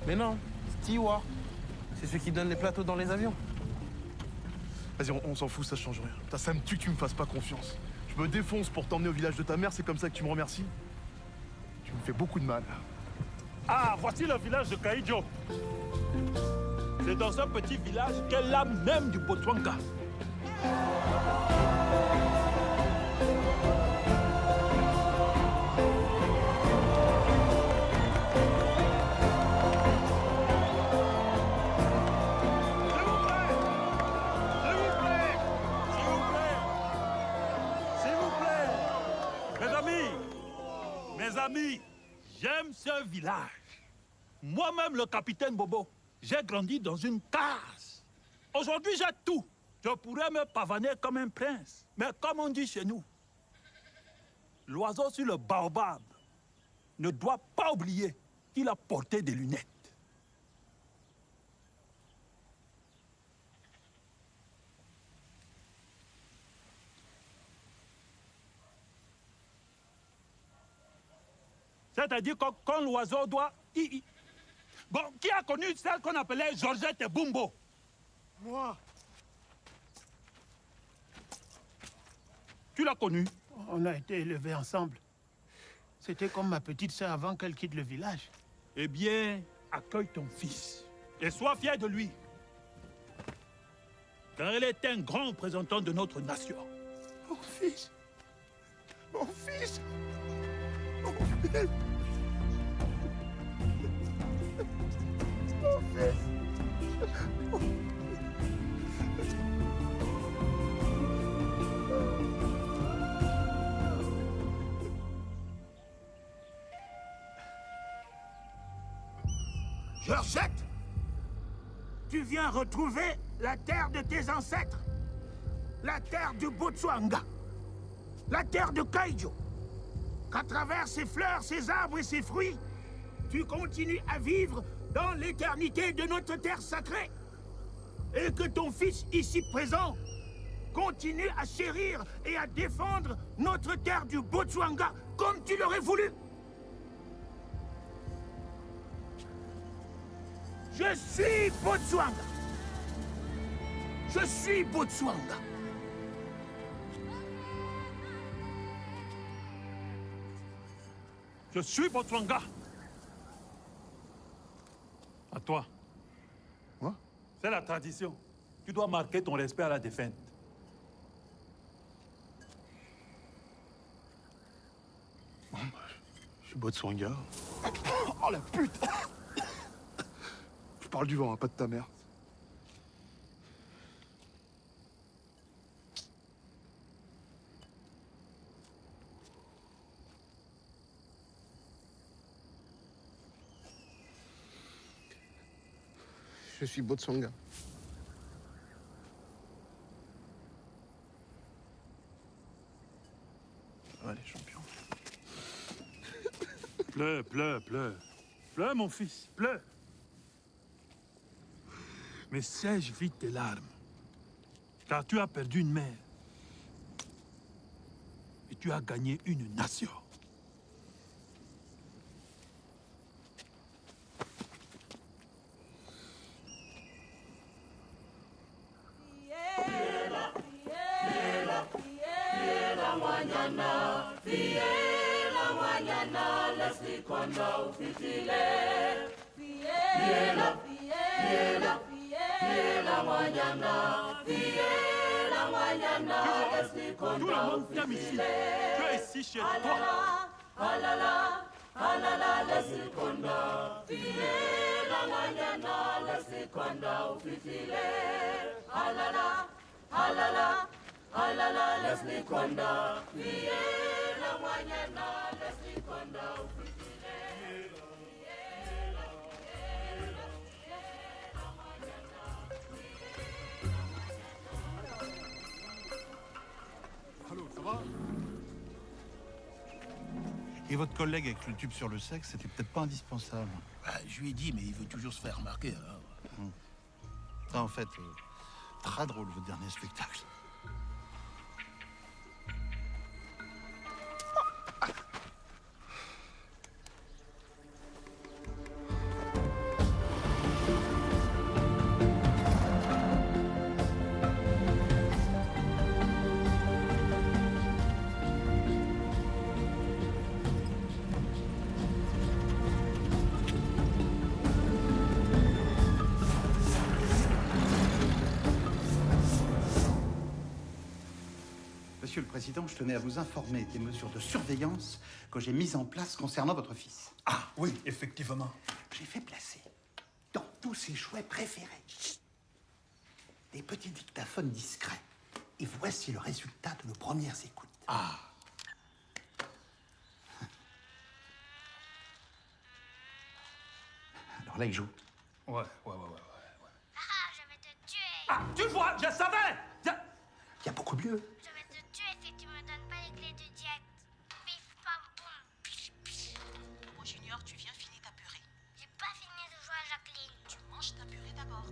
Mais non, steward. C'est celui qui donne les plateaux dans les avions. Vas-y, on s'en fout, ça change rien. Putain, ça me tue que tu me fasses pas confiance. Je me défonce pour t'emmener au village de ta mère, c'est comme ça que tu me remercies? Tu me fais beaucoup de mal. Ah, voici le village de Kaidjo. C'est dans ce petit village qu'est l'âme même du Botswana. Mes amis, j'aime ce village. Moi-même, le capitaine Bobo, j'ai grandi dans une case. Aujourd'hui, j'ai tout. Je pourrais me pavaner comme un prince. Mais comme on dit chez nous, l'oiseau sur le baobab ne doit pas oublier qu'il a porté des lunettes. C'est-à-dire que quand l'oiseau doit... Bon, qui a connu celle qu'on appelait Georgette et Bumbo? Moi. Tu l'as connue? On a été élevés ensemble. C'était comme ma petite sœur avant qu'elle quitte le village. Eh bien, accueille ton fils et sois fier de lui. Car il est un grand représentant de notre nation. Mon fils. Mon fils. Mon fils. Mon fils. Georgette, tu viens retrouver la terre de tes ancêtres, la terre du Botswana, la terre de Kaidjo. Qu'à travers ses fleurs, ses arbres et ses fruits, tu continues à vivre dans l'éternité de notre terre sacrée. Et que ton fils ici présent continue à chérir et à défendre notre terre du Botswana comme tu l'aurais voulu. Je suis Botswana. Je suis Botswana. Je suis Botswana. À toi. Moi? C'est la tradition. Tu dois marquer ton respect à la défunte. Bon, bah, je suis Botswana. Oh la pute! Je parle du vent, hein, pas de ta mère. Je suis Botsonga. Allez, champion. Pleure, pleure, pleure. Pleure, mon fils, pleure. Mais sèche vite tes larmes. Car tu as perdu une mère. Et tu as gagné une nation. Leslie Konda ufitile. Fiela, fiela, fiela Wanyana. Fiela Wanyana, Leslie Konda ufitile. Tu es ici chez toi. Alala, alala, Leslie Konda. Fiela Wanyana, Leslie Konda ufitile. Alala, alala, alala, Leslie Konda. Fiela Wanyana, Leslie Konda ufitile. Allô, ça va? Et votre collègue avec le tube sur le sexe, c'était peut-être pas indispensable. Je lui ai dit, mais il veut toujours se faire remarquer, alors. Ah, en fait, très drôle, votre dernier spectacle. Monsieur le Président, je tenais à vous informer des mesures de surveillance que j'ai mises en place concernant votre fils. Ah, oui, effectivement. J'ai fait placer dans tous ses jouets préférés des petits dictaphones discrets. Et voici le résultat de nos premières écoutes. Ah. Alors là, il joue. Ouais. Ah, je vais te tuer. Ah, tu vois, je savais. Il y a beaucoup mieux. Je vais te tuer si tu me donnes pas les clés du jet. Pif, pam, boum. Bobo Junior, tu viens finir ta purée. J'ai pas fini de jouer à Jacqueline. Tu manges ta purée d'abord.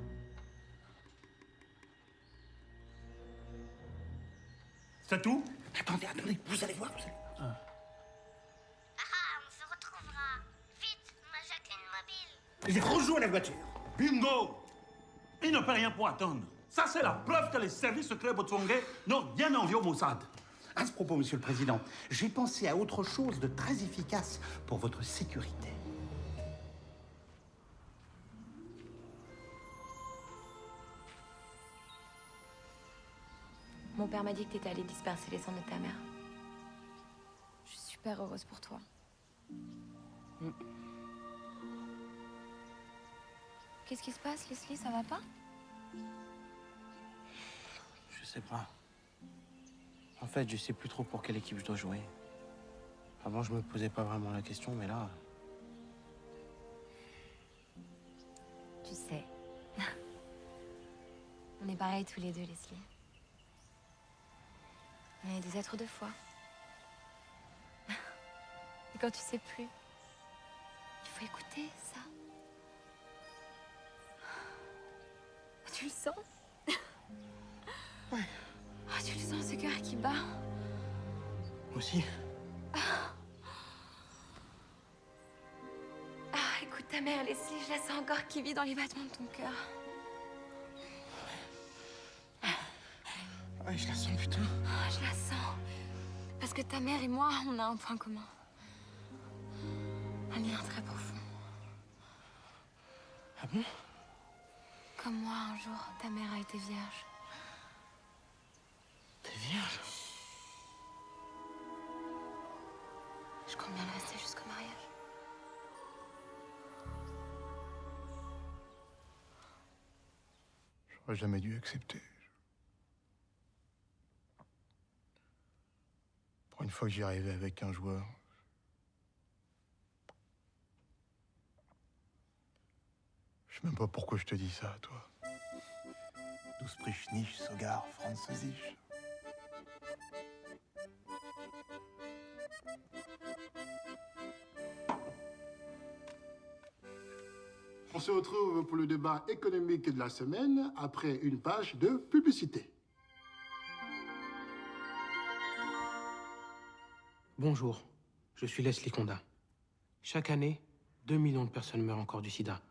C'est tout? Attendez, vous allez voir, Ah, on se retrouvera. Vite, ma Jacqueline mobile. Il rejoue la voiture. Bingo! Il ne peut rien pour attendre. Ça, c'est la preuve que les services secrets botswangais n'ont rien envie au Mossad. À ce propos, Monsieur le Président, j'ai pensé à autre chose de très efficace pour votre sécurité. Mon père m'a dit que t'étais allé disperser les cendres de ta mère. Je suis super heureuse pour toi. Qu'est-ce qui se passe, Leslie? Ça va pas? Je sais pas. En fait, je sais plus trop pour quelle équipe je dois jouer. Avant, je me posais pas vraiment la question, mais là... Tu sais. On est pareils tous les deux, Leslie. On est des êtres de foi. Et quand tu sais plus, il faut écouter ça. Tu le sens? Ouais. Ah, tu le sens, ce cœur qui bat? Moi aussi. Ah, écoute ta mère, Leslie, je la sens encore qui vit dans les battements de ton cœur. Ouais, je la sens, putain. Ah, je la sens. Parce que ta mère et moi, on a un point commun. Un lien très profond. Ah bon? Comme moi, un jour, ta mère a été vierge. T'es vierge? Je compte bien le rester jusqu'au mariage. J'aurais jamais dû accepter. Pour une fois que j'y arrivais avec un joueur. Je sais même pas pourquoi je te dis ça, toi. Du sprichst nicht sogar Französisch. On se retrouve pour le débat économique de la semaine après une page de publicité. Bonjour, je suis Leslie Condin. Chaque année, 2 millions de personnes meurent encore du sida.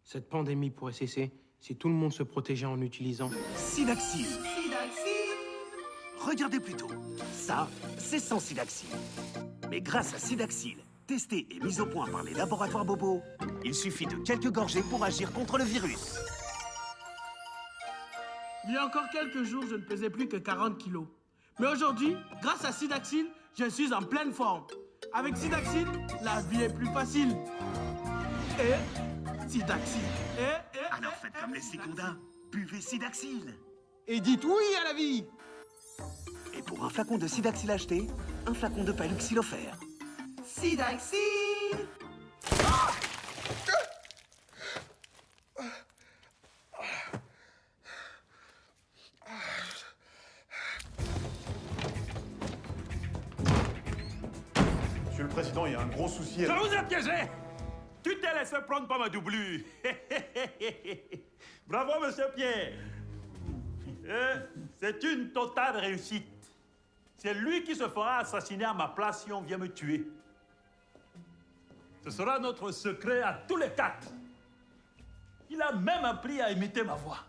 Cette pandémie pourrait cesser si tout le monde se protégeait en utilisant... Sidaxil. Regardez plutôt. Ça, c'est sans Sidaxil. Mais grâce à Sidaxil, testé et mis au point par les laboratoires Bobo, il suffit de quelques gorgées pour agir contre le virus. Il y a encore quelques jours, je ne pesais plus que 40 kilos. Mais aujourd'hui, grâce à Sidaxil, je suis en pleine forme. Avec Sidaxil, la vie est plus facile. Et Sidaxil. Alors faites comme Leslie Condin, buvez Sidaxil. Et dites oui à la vie. Et pour un flacon de Sidaxil acheté, un flacon de Paluxil offert. Sidaxil. Monsieur le Président, il y a un gros souci. Je vous ai piégé! Tu t'es laissé prendre par ma doublure. Bravo, monsieur Pierre. C'est une totale réussite. C'est lui qui se fera assassiner à ma place si on vient me tuer. Ce sera notre secret à tous les quatre. Il a même appris à imiter ma voix.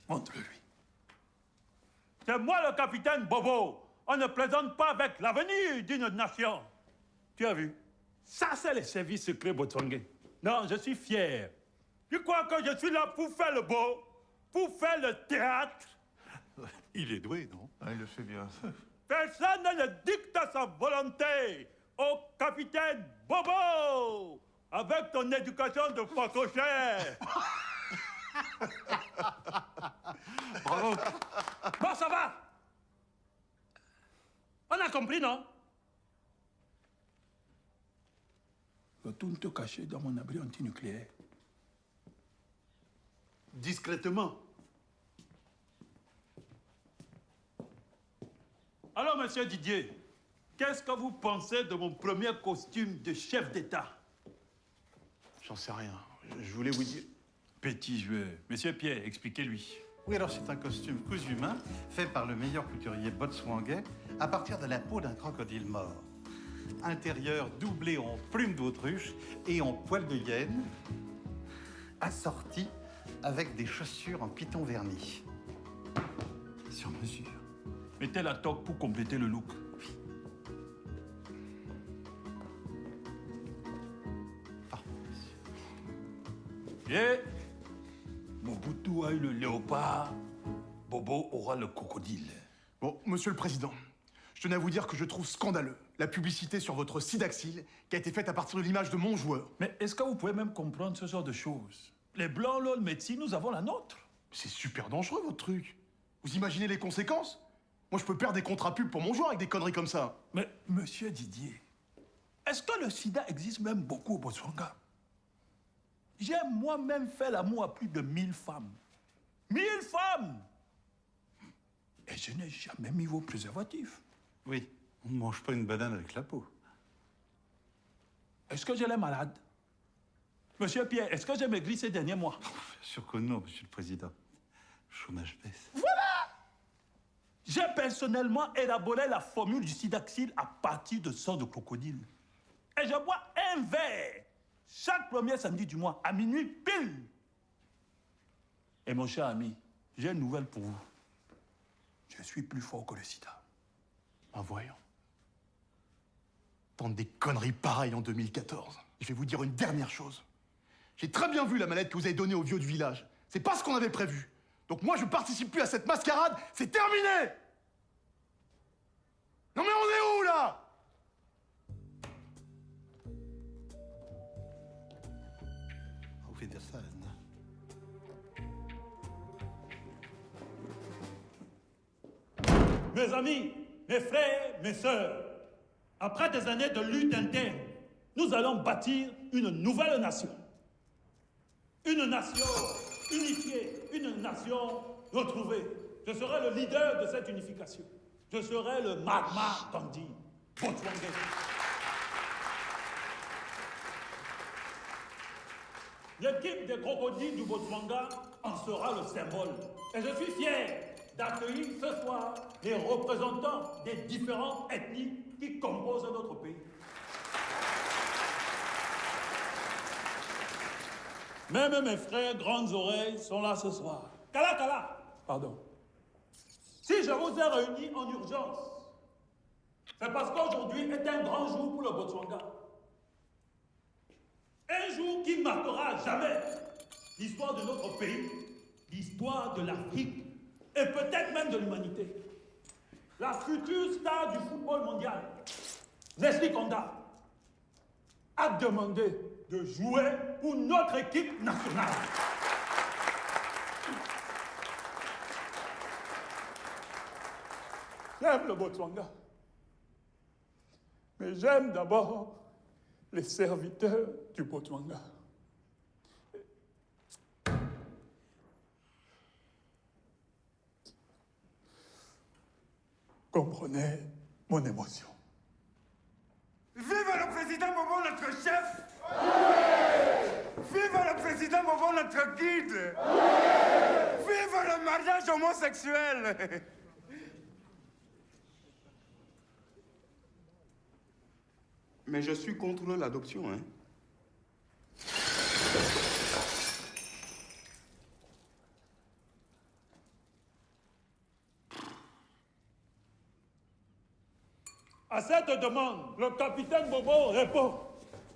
Montre-le-lui. C'est moi le capitaine Bobo. On ne plaisante pas avec l'avenir d'une nation. Tu as vu? Ça, c'est les services secrets botswanais. Non, je suis fier. Tu crois que je suis là pour faire le beau? Pour faire le théâtre? Il est doué, non? Ah, il le fait bien. Personne ne dicte sa volonté au capitaine Bobo avec ton éducation de facochère. Bravo. Bon, ça va. On a compris, non? Retourne te cacher dans mon abri antinucléaire. Discrètement. Alors, monsieur Didier, qu'est-ce que vous pensez de mon premier costume de chef d'État? J'en sais rien. Je voulais vous dire... Petit joueur. Monsieur Pierre, expliquez-lui. Oui, alors c'est un costume cousu main, fait par le meilleur couturier botswangais, à partir de la peau d'un crocodile mort. Intérieur doublé en plumes d'autruche et en poils de hyène, assorti avec des chaussures en python verni. Sur mesure. Mettez la toque pour compléter le look. Et Mobutu a eu le léopard, Bobo aura le crocodile. Bon, monsieur le Président, je tenais à vous dire que je trouve scandaleux la publicité sur votre Sidaxil qui a été faite à partir de l'image de mon joueur. Mais est-ce que vous pouvez même comprendre ce genre de choses? Les Blancs, l'autre médecine, nous avons la nôtre. C'est super dangereux, votre truc. Vous imaginez les conséquences? Moi, je peux perdre des contrats pubs pour mon joueur avec des conneries comme ça. Mais, monsieur Didier, est-ce que le sida existe même beaucoup au Botswana? J'ai moi-même fait l'amour à plus de 1000 femmes. 1000 femmes! Et je n'ai jamais mis vos préservatifs. Oui, on ne mange pas une banane avec la peau. Est-ce que je l'ai malade? Monsieur Pierre, est-ce que j'ai maigri ces derniers mois? Bien sûr que non, monsieur le Président. Le chômage baisse. Voilà! J'ai personnellement élaboré la formule du Sidaxil à partir de sang de crocodile. Et je bois un verre chaque premier samedi du mois, à minuit pile. Et mon cher ami, j'ai une nouvelle pour vous. Je suis plus fort que le sida. En voyant. Tente des conneries pareilles en 2014. Je vais vous dire une dernière chose. J'ai très bien vu la mallette que vous avez donnée au vieux du village. C'est pas ce qu'on avait prévu. Donc moi, je participe plus à cette mascarade. C'est terminé! Non mais on est où, là? Auf Wiedersehen. Mes amis, mes frères, mes sœurs, après des années de lutte interne, nous allons bâtir une nouvelle nation. Une nation unifiée, une nation retrouvée. Je serai le leader de cette unification. Je serai le Mahatma Gandhi botswangais. L'équipe des crocodiles du Botswana en sera le symbole. Et je suis fier d'accueillir ce soir les représentants des différentes ethnies qui composent notre pays. Même mes frères grandes oreilles sont là ce soir. Kala, pardon. Si je vous ai réunis en urgence, c'est parce qu'aujourd'hui est un grand jour pour le Botswana. Un jour qui marquera à jamais l'histoire de notre pays, l'histoire de l'Afrique et peut-être même de l'humanité. La future star du football mondial, Leslie Konda, a demandé de jouer pour notre équipe nationale. J'aime le Botswana, mais j'aime d'abord les serviteurs du Botswana. Comprenez mon émotion. Vive le président Bobo, notre chef! Vive le président Bobo, notre guide! Vive le mariage homosexuel! Mais je suis contre l'adoption, hein? À cette demande, le capitaine Bobo répond: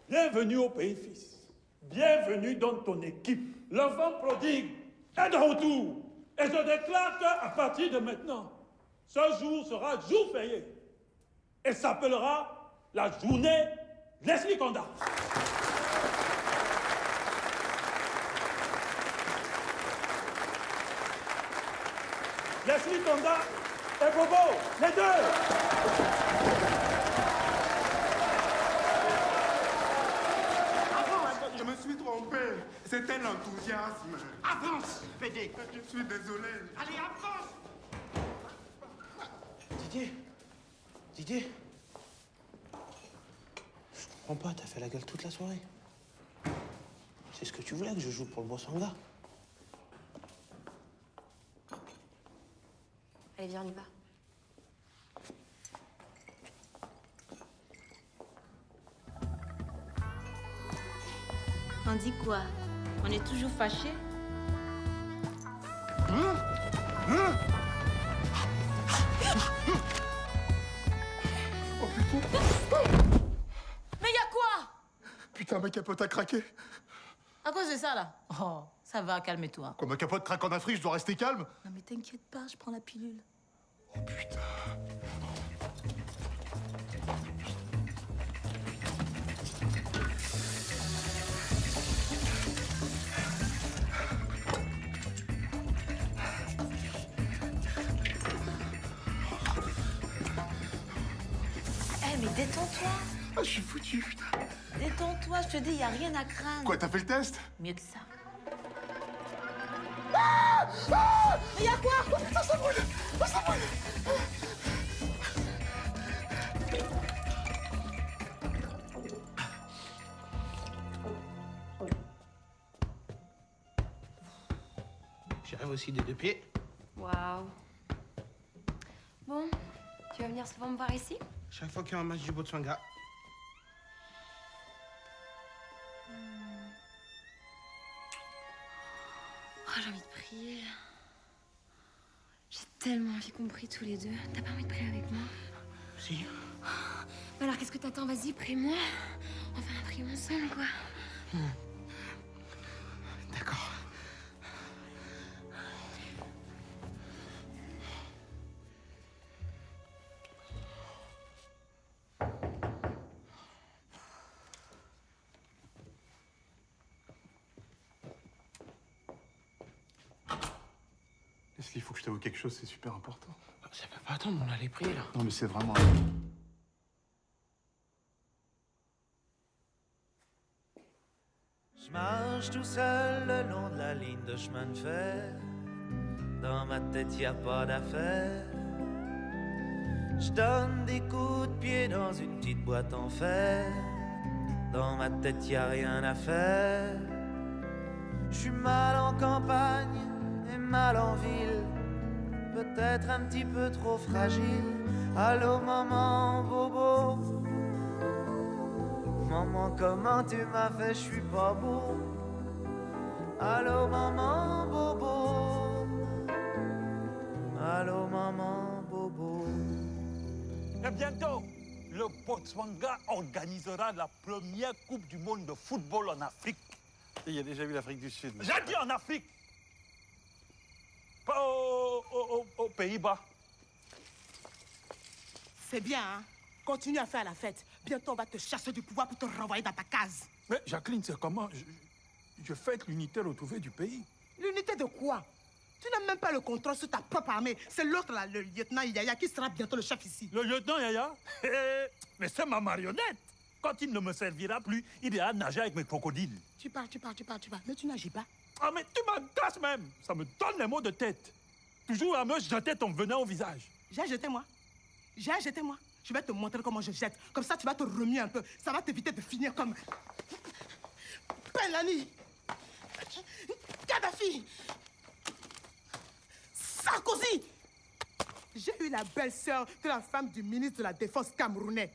bienvenue au pays, fils. Bienvenue dans ton équipe. L'enfant prodigue est de retour. Et je déclare qu'à partir de maintenant, ce jour sera jour férié et s'appellera la journée Leslie Konda. Leslie Konda et Bobo, les deux. Je me suis trompé. C'était l'enthousiasme. Avance, PD. Je suis désolé. Allez, avance. Didier. Je comprends pas, t'as fait la gueule toute la soirée. C'est ce que tu voulais que je joue pour le Botswana. Allez, viens, on y va. On dit quoi? On est toujours fâchés? Oh putain! Mais y a quoi? Putain, ma capote a craqué. À cause de ça, là? Oh, ça va, calme-toi. Quand ma capote craque en Afrique, je dois rester calme? Non, mais t'inquiète pas, je prends la pilule. Oh putain. Mais détends-toi. Ah, je suis foutu, putain. Détends-toi, je te dis, y a rien à craindre. Quoi, t'as fait le test? Mieux que ça. Ah! Ah! Mais y a quoi? Oh putain, ça brûle! Oh, ça brûle! J'arrive aussi des deux pieds. Waouh. Bon, tu vas venir souvent me voir ici? Chaque fois qu'il y a un match du Botswana. Oh, j'ai envie de prier. J'ai tellement envie qu'on prie tous les deux. T'as pas envie de prier avec moi? Si. Bah alors qu'est-ce que t'attends? Vas-y, prie-moi. Enfin, prions ensemble, quoi. D'accord. Leslie, il faut que je t'avoue quelque chose, c'est super important. Ça peut pas attendre, on allait prier là. Non, mais c'est vraiment... Je marche tout seul le long de la ligne de chemin de fer. Dans ma tête, y a pas d'affaire. Je donne des coups de pied dans une petite boîte en fer. Dans ma tête, y a rien à faire. Je suis mal en campagne et mal en ville. Peut-être un petit peu trop fragile. Allô maman bobo. Maman, comment tu m'as fait, je suis pas beau. Allô maman bobo. Allô maman bobo. Et bientôt, le Botswana organisera la première Coupe du monde de football en Afrique. Il y a déjà vu l'Afrique du Sud. J'ai dit en Afrique. Pas aux Pays-Bas. C'est bien, hein? Continue à faire la fête. Bientôt, on va te chasser du pouvoir pour te renvoyer dans ta case. Mais Jacqueline, c'est comment je fête l'unité retrouvée du pays. L'unité de quoi? Tu n'as même pas le contrôle sur ta propre armée. C'est l'autre là, le lieutenant Yaya, qui sera bientôt le chef ici. Le lieutenant Yaya? Mais c'est ma marionnette. Quand il ne me servira plus, il ira nager avec mes crocodiles. Tu parles, mais tu n'agis pas. Ah, mais tu m'agaces même. Ça me donne les maux de tête. Toujours à me jeter ton venin au visage. J'ai jeté, moi. Je vais te montrer comment je jette. Comme ça, tu vas te remuer un peu. Ça va t'éviter de finir comme... Pelani, Kadhafi, Sarkozy. J'ai eu la belle-sœur de la femme du ministre de la Défense camerounais.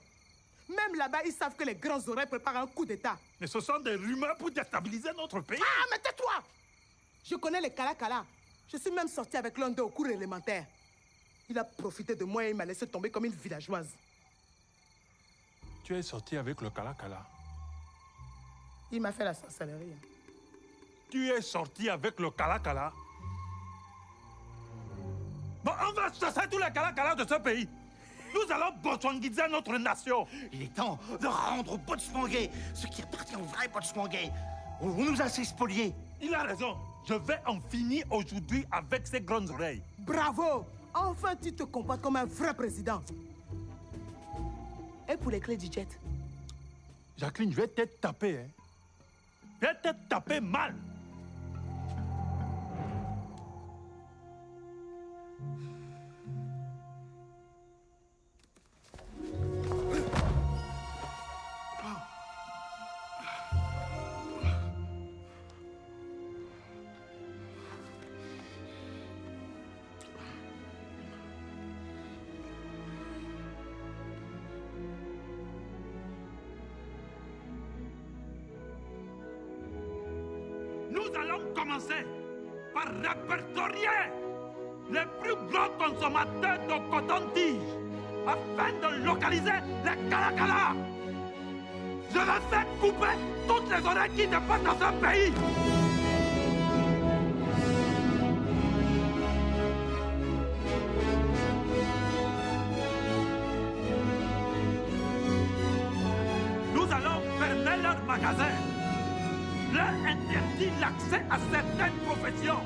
Même là-bas, ils savent que les grands oreilles préparent un coup d'État. Mais ce sont des rumeurs pour déstabiliser notre pays. Ah, mais tais-toi! Je connais les Kala-Kala. Je suis même sortie avec l'un d'eux au cours élémentaire. Il a profité de moi et il m'a laissé tomber comme une villageoise. Tu es sorti avec le Kala-Kala. Il m'a fait la sorcellerie. Tu es sorti avec le Kala-Kala. Bon, on va chasser tous les Kala-Kala de ce pays. Nous allons botswangiser notre nation. Il est temps de rendre aux Botswangais ce qui appartient aux vrais Botswangais. On nous a spoliés. Il a raison. Je vais en finir aujourd'hui avec ces grandes oreilles. Bravo! Enfin, tu te comportes comme un vrai président. Et pour les clés du jet? Jacqueline, je vais t'être tapé, hein. Je vais t'être tapé mal. Nous allons commencer par répertorier les plus gros consommateurs de coton-tige afin de localiser les Kala-Kala. Je vais faire couper toutes les oreilles qui dépassent dans ce pays. Nous allons fermer leurs magasins. Leur interdit l'accès à certaines professions.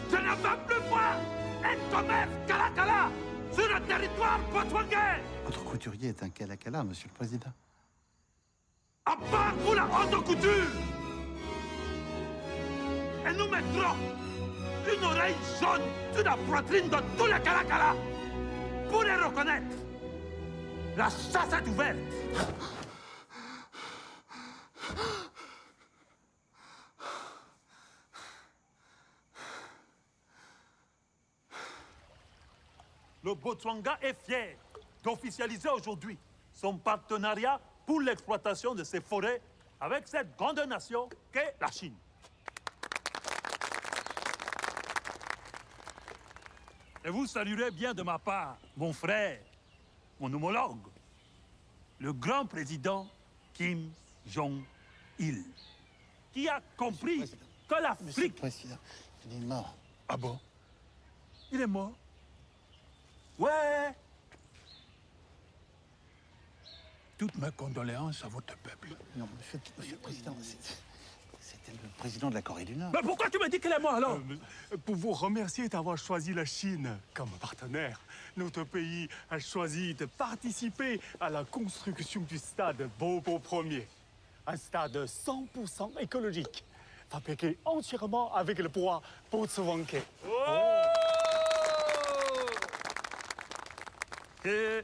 Je ne veux plus voir un commerce Kala-Kala sur le territoire botswanais. Votre couturier est un Kala-Kala, monsieur le président. À part pour la haute couture. Et nous mettrons une oreille jaune sur la poitrine de tous les Kala-Kala pour les reconnaître. La chasse est ouverte. Le Botswana est fier d'officialiser aujourd'hui son partenariat pour l'exploitation de ses forêts avec cette grande nation qu'est la Chine. Et vous saluerez bien de ma part mon frère, mon homologue, le grand président Kim Jong-il, qui a compris que l'Afrique... Monsieur le président, il est mort. Ah bon? Il est mort? Ouais. Toutes mes condoléances à votre peuple. Non, monsieur le président, c'était le président de la Corée du Nord. Mais pourquoi tu me dis qu'il est mort alors? Pour vous remercier d'avoir choisi la Chine comme partenaire, notre pays a choisi de participer à la construction du stade Bobo Ier. un stade 100% écologique, fabriqué entièrement avec le bois Botsuwanke. Et...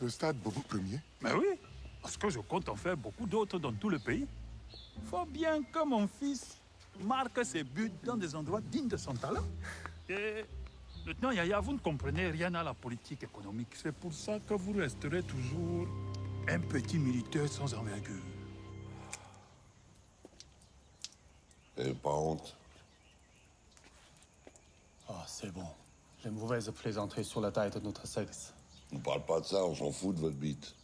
Le stade Bobo Ier? Mais oui, parce que je compte en faire beaucoup d'autres dans tout le pays. Faut bien que mon fils marque ses buts dans des endroits dignes de son talent. Et maintenant, Yaya, vous ne comprenez rien à la politique économique. C'est pour ça que vous resterez toujours un petit militaire sans envergure. Et pas honte. Oh, c'est bon. Les mauvaises plaisanteries sur la taille de notre sexe. On parle pas de ça, on s'en fout de votre bite.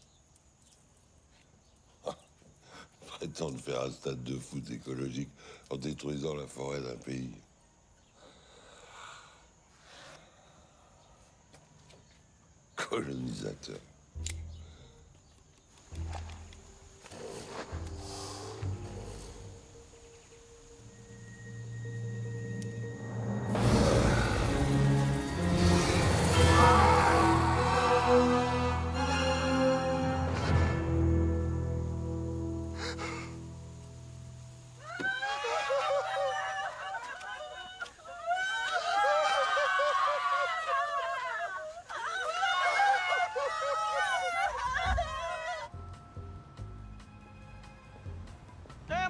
Prétendre faire un stade de foot écologique en détruisant la forêt d'un pays. Colonisateur.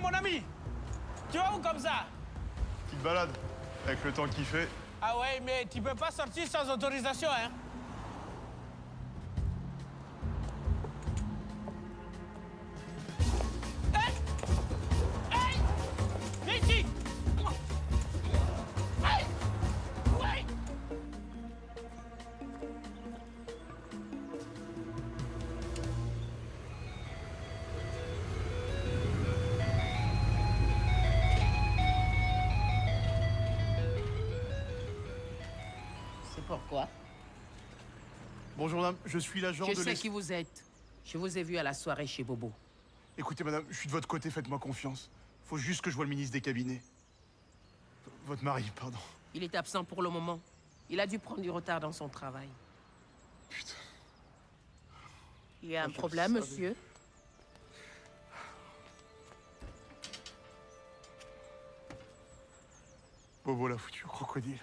Mon ami, tu vas où comme ça? Petite balade, avec le temps qu'il fait. Ah ouais, mais tu peux pas sortir sans autorisation, hein? Hey! Hey! Viens ici! Hey! Ouais! Pourquoi? Bonjour madame, je suis l'agent de... Je sais qui vous êtes. Je vous ai vu à la soirée chez Bobo. Écoutez madame, je suis de votre côté, faites-moi confiance. Faut juste que je voie le ministre des cabinets. Votre mari, pardon. Il est absent pour le moment. Il a dû prendre du retard dans son travail. Putain. Il y a un problème, monsieur? Bobo l'a foutu au crocodile.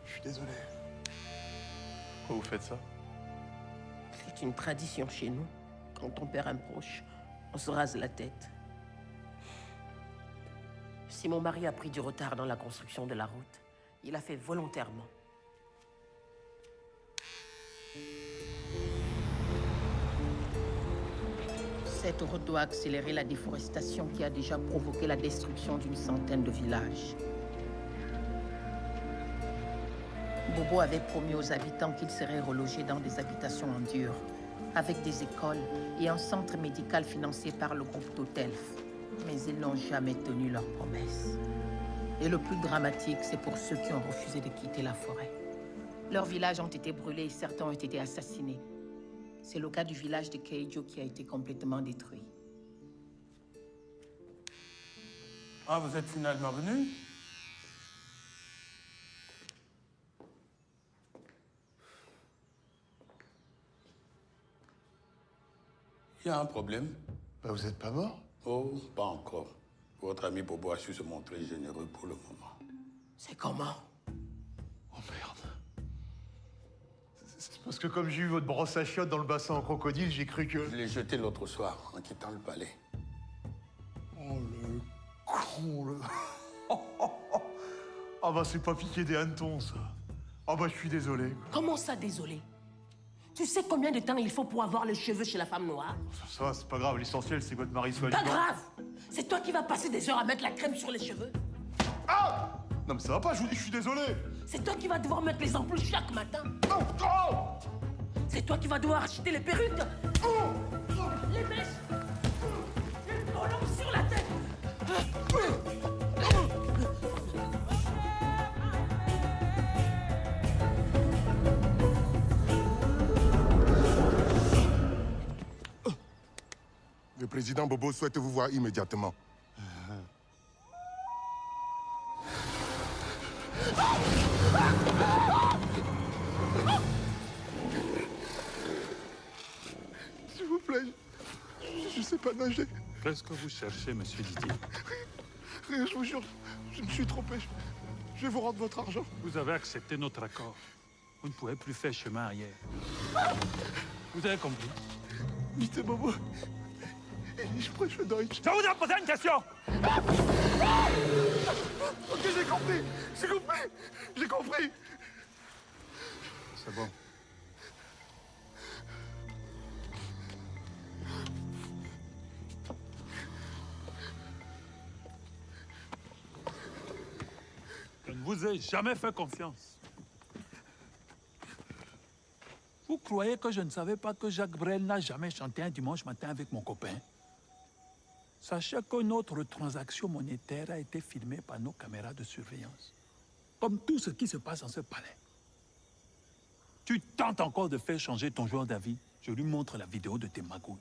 Je suis désolé. Pourquoi vous faites ça? C'est une tradition chez nous. Quand on perd un proche, on se rase la tête. Si mon mari a pris du retard dans la construction de la route, il a fait volontairement. Cette route doit accélérer la déforestation qui a déjà provoqué la destruction d'une centaine de villages. Bobo avait promis aux habitants qu'ils seraient relogés dans des habitations en dur, avec des écoles et un centre médical financé par le groupe Totelf. Mais ils n'ont jamais tenu leurs promesses. Et le plus dramatique, c'est pour ceux qui ont refusé de quitter la forêt. Leurs villages ont été brûlés et certains ont été assassinés. C'est le cas du village de Keijo qui a été complètement détruit. Ah, vous êtes finalement venu? Il y a un problème. Bah, vous n'êtes pas mort? Oh, pas encore. Votre ami Bobo a su se montrer généreux pour le moment. C'est comment? Oh merde. C'est parce que comme j'ai eu votre brosse à chiottes dans le bassin en crocodile, j'ai cru que... Je l'ai jeté l'autre soir en quittant le palais. Oh le con, le... Ah bah c'est pas piquer des hannetons, ça. Ah bah je suis désolé. Comment ça, désolé? Tu sais combien de temps il faut pour avoir les cheveux chez la femme noire? Ça va, c'est pas grave. L'essentiel, c'est que votre mari soit Pas libre. grave! C'est toi qui vas passer des heures à mettre la crème sur les cheveux? Ah! Non mais ça va pas, je vous dis, je suis désolé. C'est toi qui vas devoir mettre les ampoules chaque matin? C'est toi qui vas devoir acheter les perruques? Les mèches? Les colons sur la tête? Le président Bobo souhaite vous voir immédiatement. S'il vous plaît, sais pas nager. Qu'est-ce que vous cherchez, monsieur Didier? Rien, je vous jure, je me suis trompé. Je vais vous rendre votre argent. Vous avez accepté notre accord. Vous ne pouvez plus faire chemin arrière. Vous avez compris? Mr. Bobo, ich spreche Deutsch. Je vous ai posé une question! Ok, j'ai compris. J'ai compris. J'ai compris. C'est bon. Je ne vous ai jamais fait confiance. Vous croyez que je ne savais pas que Jacques Brel n'a jamais chanté un dimanche matin avec mon copain? Sachez que notre transaction monétaire a été filmée par nos caméras de surveillance. Comme tout ce qui se passe dans ce palais. Tu tentes encore de faire changer ton joueur d'avis. Je lui montre la vidéo de tes magouilles.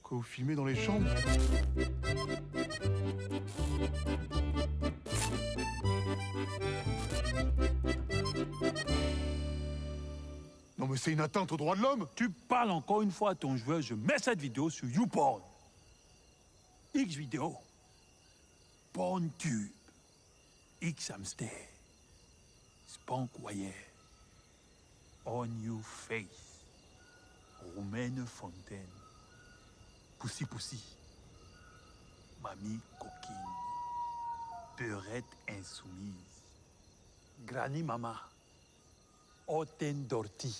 Que vous filmez dans les chambres? Non mais c'est une atteinte aux droits de l'homme. Tu parles encore une fois à ton joueur, je mets cette vidéo sur YouPorn. X vidéo. PornTube. X Hamster. Spank Wire. On You Face. Romaine Fontaine. Poussi Poussi. Mamie Coquine. Peurette Insoumise. Granny Mama. Oten Dorty.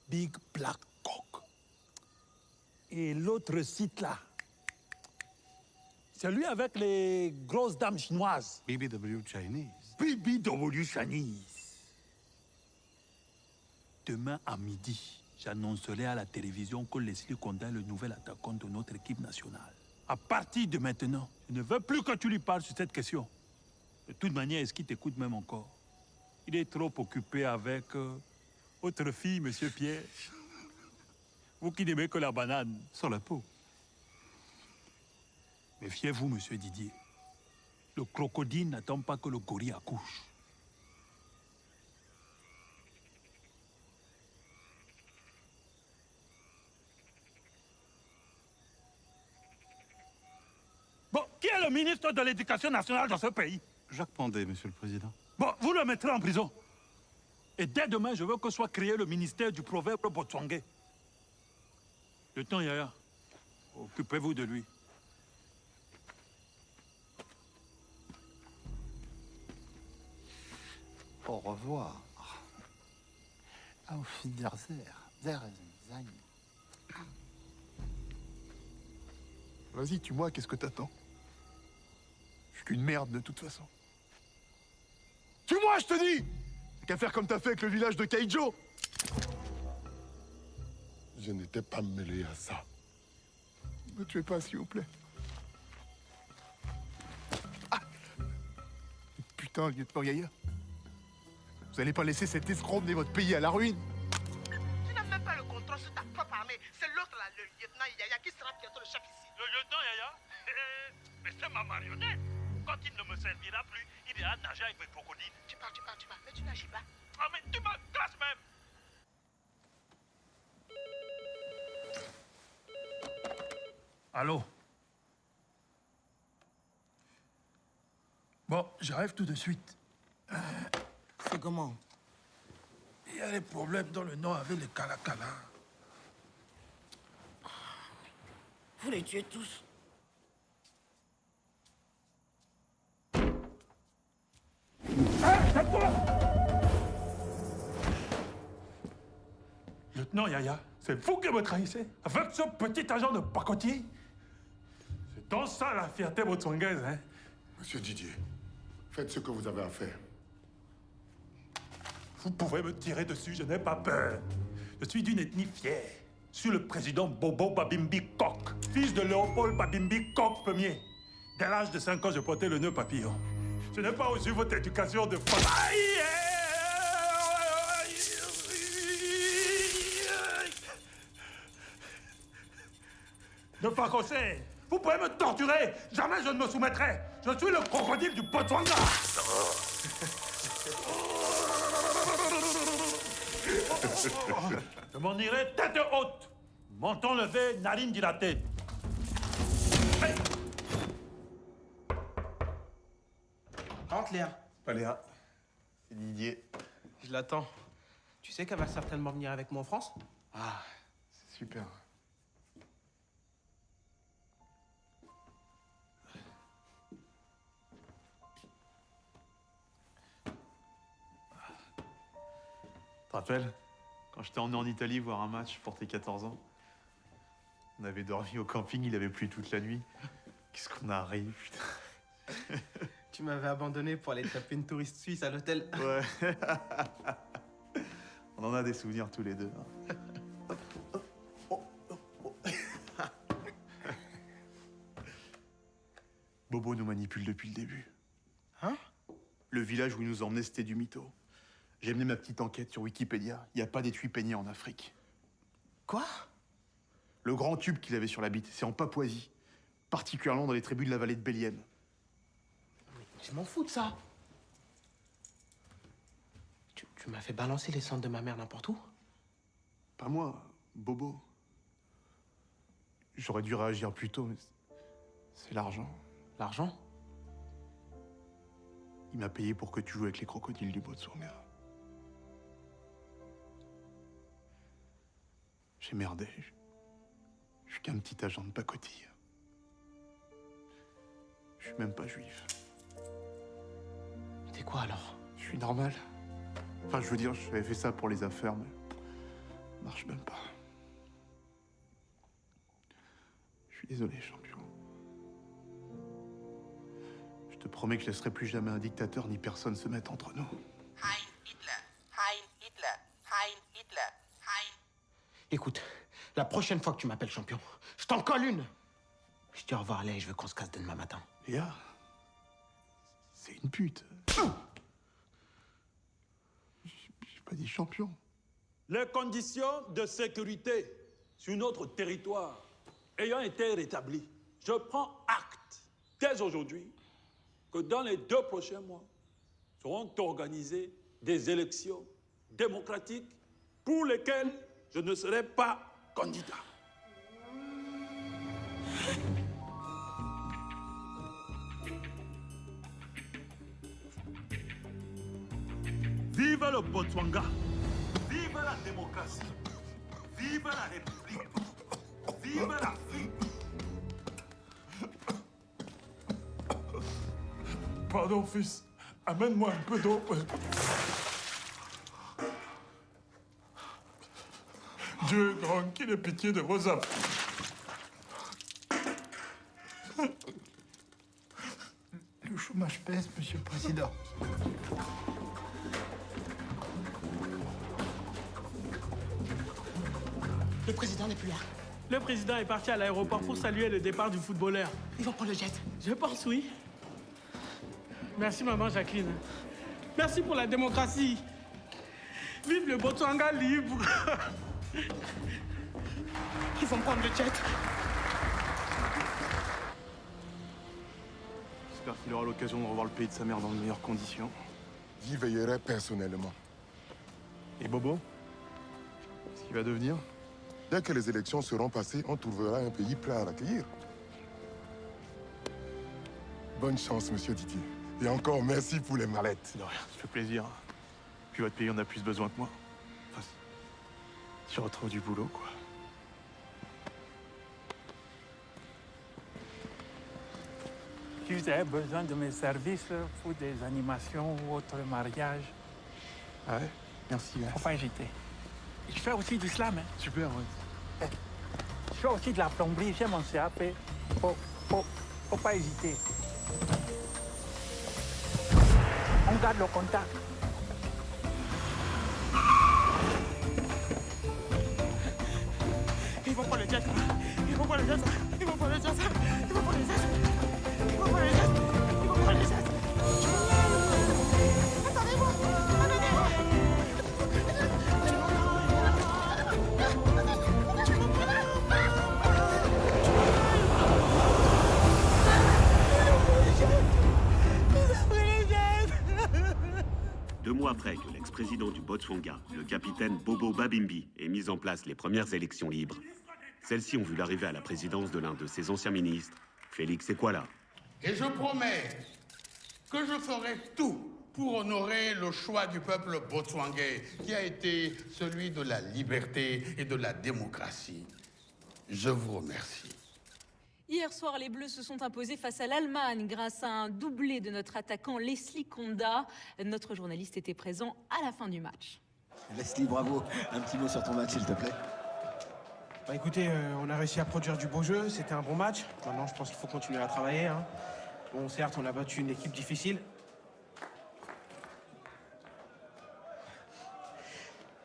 Big Black Cock. Et l'autre site là, celui avec les grosses dames chinoises. BBW Chinese. BBW Chinese. Demain à midi, j'annoncerai à la télévision que Leslie Conda est le nouvel attaquant de notre équipe nationale. À partir de maintenant, je ne veux plus que tu lui parles sur cette question. De toute manière, est-ce qu'il t'écoute même encore? Il est trop occupé avec votre fille, monsieur Pierre. Vous qui n'aimez que la banane sans la peau. Méfiez-vous, monsieur Didier. Le crocodile n'attend pas que le gorille accouche. Bon, qui est le ministre de l'Éducation nationale dans ce pays? Jacques Pandé, monsieur le président. Bon, vous le mettrez en prison. Et dès demain, je veux que soit créé le ministère du proverbe botswangais. Lieutenant Yaya, occupez-vous de lui. Au revoir. Auf Wiedersehen. Vas-y, tue-moi, qu'est-ce que t'attends? Je suis qu'une merde de toute façon. Tue-moi, je te dis! T'as qu'à faire comme t'as fait avec le village de Kaijo! Je n'étais pas mêlé à ça. Ne me tuez pas, s'il vous plaît. Ah! Putain, lieutenant Yaya. Vous allez pas laisser cet escroc mener votre pays à la ruine? Tu n'as même pas le contrôle sur ta propre armée. C'est l'autre là, le lieutenant Yaya, qui sera bientôt le chef ici. Le lieutenant Yaya? Mais c'est ma marionnette. Quand il ne me servira plus, il ira nager avec mes crocodiles. Tu parles, mais tu n'agis pas. Ah, mais tu m'agresses même. Allô? Bon, j'arrive tout de suite. C'est comment? Il y a des problèmes dans le nord avec les Kalakala. Vous les tuez tous. C'est toi! Lieutenant Yaya, c'est vous qui me trahissez avec ce petit agent de pacotier. C'est donc ça la fierté botswangaise, hein? Monsieur Didier, faites ce que vous avez à faire. Vous pouvez me tirer dessus, je n'ai pas peur. Je suis d'une ethnie fière. Je suis le président Bobo Babimbi Kok, fils de Léopold Babimbi Kok Ier. Dès l'âge de 5 ans, je portais le nœud papillon. Je n'ai pas reçu votre éducation de femme. De Fakosé, vous pouvez me torturer. Jamais je ne me soumettrai. Je suis le crocodile du Botswana. Je m'en irai tête haute. Menton levé, narine dilatée. Hey! Rentre, Léa. Pas Léa. C'est Didier. Je l'attends. Tu sais qu'elle va certainement venir avec moi en France? Ah, c'est super. Tu te rappelles, quand je t'ai emmené en Italie voir un match pour tes 14 ans, on avait dormi au camping, il avait plu toute la nuit. Qu'est-ce qu'on a ri, putain. Tu m'avais abandonné pour aller taper une touriste suisse à l'hôtel. Ouais. On en a des souvenirs tous les deux. Bobo nous manipule depuis le début. Hein? Le village où il nous emmenait, c'était du mytho. J'ai mené ma petite enquête sur Wikipédia. Il n'y a pas d'étui peigné en Afrique. Quoi? Le grand tube qu'il avait sur la bite, c'est en Papouasie. Particulièrement dans les tribus de la vallée de Béliem. Je m'en fous de ça. Tu m'as fait balancer les cendres de ma mère n'importe où? Pas moi, Bobo. J'aurais dû réagir plus tôt, mais c'est l'argent. L'argent? Il m'a payé pour que tu joues avec les crocodiles du Botswana. J'ai merdé. Je suis qu'un petit agent de pacotille. Je suis même pas juif. T'es quoi alors? Je suis normal. Enfin, je veux dire, j'avais fait ça pour les affaires, mais ça marche même pas. Je suis désolé, champion. Je te promets que je laisserai plus jamais un dictateur ni personne se mettre entre nous. Heil Hitler, Heil Hitler, Heil Hitler, Heil. Écoute, la prochaine fois que tu m'appelles champion, je t'en colle une. Je dis au revoir, Léa, et je veux qu'on se casse dès demain matin. Léa, c'est une pute. J'ai pas dit champion. Les conditions de sécurité sur notre territoire ayant été rétablies, je prends acte dès aujourd'hui que dans les 2 prochains mois seront organisées des élections démocratiques pour lesquelles je ne serai pas candidat. Vive le Botswana! Vive la démocratie! Vive la République! Vive l'Afrique! Pardon, fils. Amène-moi un peu d'eau. Dieu est grand, qu'il ait pitié de vos âmes. Le chômage pèse, Monsieur le Président. Le président n'est plus là. Le président est parti à l'aéroport pour saluer le départ du footballeur. Ils vont prendre le jet. Je pense, oui. Merci, maman Jacqueline. Merci pour la démocratie. Vive le Botswana libre. Ils vont prendre le jet. J'espère qu'il aura l'occasion de revoir le pays de sa mère dans de meilleures conditions. J'y veillerai personnellement. Et Bobo? Qu'est-ce qu'il va devenir? Dès que les élections seront passées, on trouvera un pays prêt à l'accueillir. Bonne chance, monsieur Didier. Et encore merci pour les mallettes. De rien, ça fait plaisir. Puis votre pays en a plus besoin que moi. Enfin, si je retrouve du boulot, quoi. Si vous avez besoin de mes services pour des animations ou autres mariages, Ah ouais? Merci. faut pas hésiter. Je fais aussi du slam. Hein. Super, ouais. Je fais aussi de la plomberie, j'ai mon CAP. Faut pas hésiter. On garde le contact. Ils vont prendre le jet. Ils vont prendre le jet. Ils vont prendre le jet. Ils vont prendre le jet. Ils vont prendre le jet. Ils vont prendre le jet. Attendez-moi. Deux mois après que l'ex-président du Botswana, le capitaine Bobo Babimbi, ait mis en place les premières élections libres, Celles-ci ont vu l'arrivée à la présidence de l'un de ses anciens ministres, Félix Ekwala. Et je promets que je ferai tout pour honorer le choix du peuple botswangais, qui a été celui de la liberté et de la démocratie. Je vous remercie. Hier soir, les Bleus se sont imposés face à l'Allemagne grâce à un doublé de notre attaquant Leslie Konda. Notre journaliste était présent à la fin du match. Leslie, bravo. Un petit mot sur ton match, s'il te plaît. Bah écoutez, on a réussi à produire du beau jeu, c'était un bon match. Maintenant, je pense qu'il faut continuer à travailler. Hein. Bon, certes, on a battu une équipe difficile.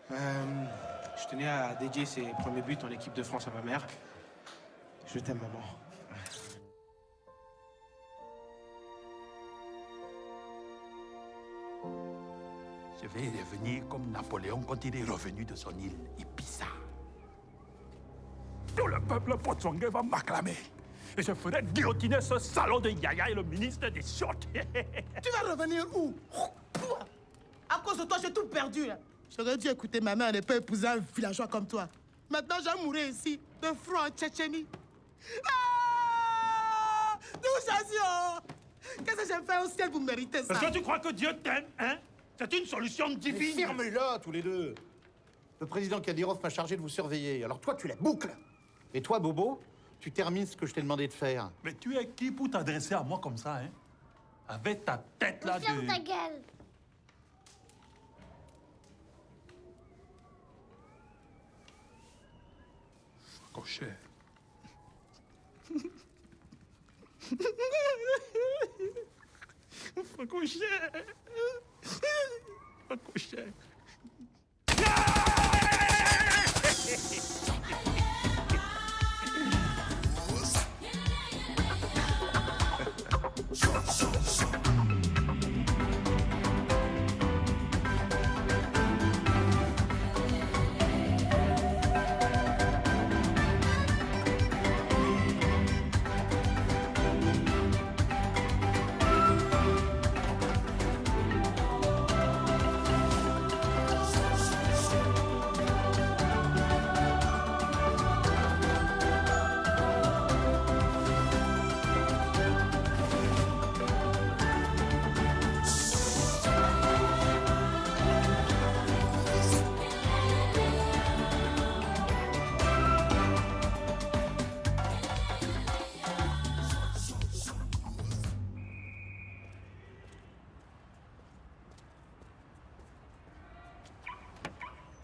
Je tenais à dédier ses premiers buts en équipe de France à ma mère. Je t'aime, maman. Je vais revenir comme Napoléon quand il est revenu de son île Ibiza. Tout le peuple botswangais va m'acclamer. Et je ferai guillotiner ce salaud de Yaya et le ministre des Shorts. Tu vas revenir où? À cause de toi, j'ai tout perdu. Là. J'aurais dû écouter ma mère et ne pas épouser un villageois comme toi. Maintenant, j'ai mouru ici, de front en Tchétchénie. Ah! Qu'est-ce que j'ai fait au ciel pour mériter ça? Est-ce que tu crois que Dieu t'aime, hein? C'est une solution divine. Fermez-la, tous les deux. Le président Kadyrov m'a chargé de vous surveiller. Alors toi, tu la boucles. Et toi, Bobo, tu termines ce que je t'ai demandé de faire. Mais tu es qui pour t'adresser à moi comme ça, hein? Avec ta tête là de... Ferme ta gueule. Cocher. Cocher. Cocher.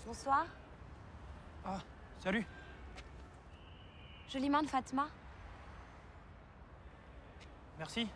Bonsoir. Ah, salut. Jolie main de Fatma. Merci.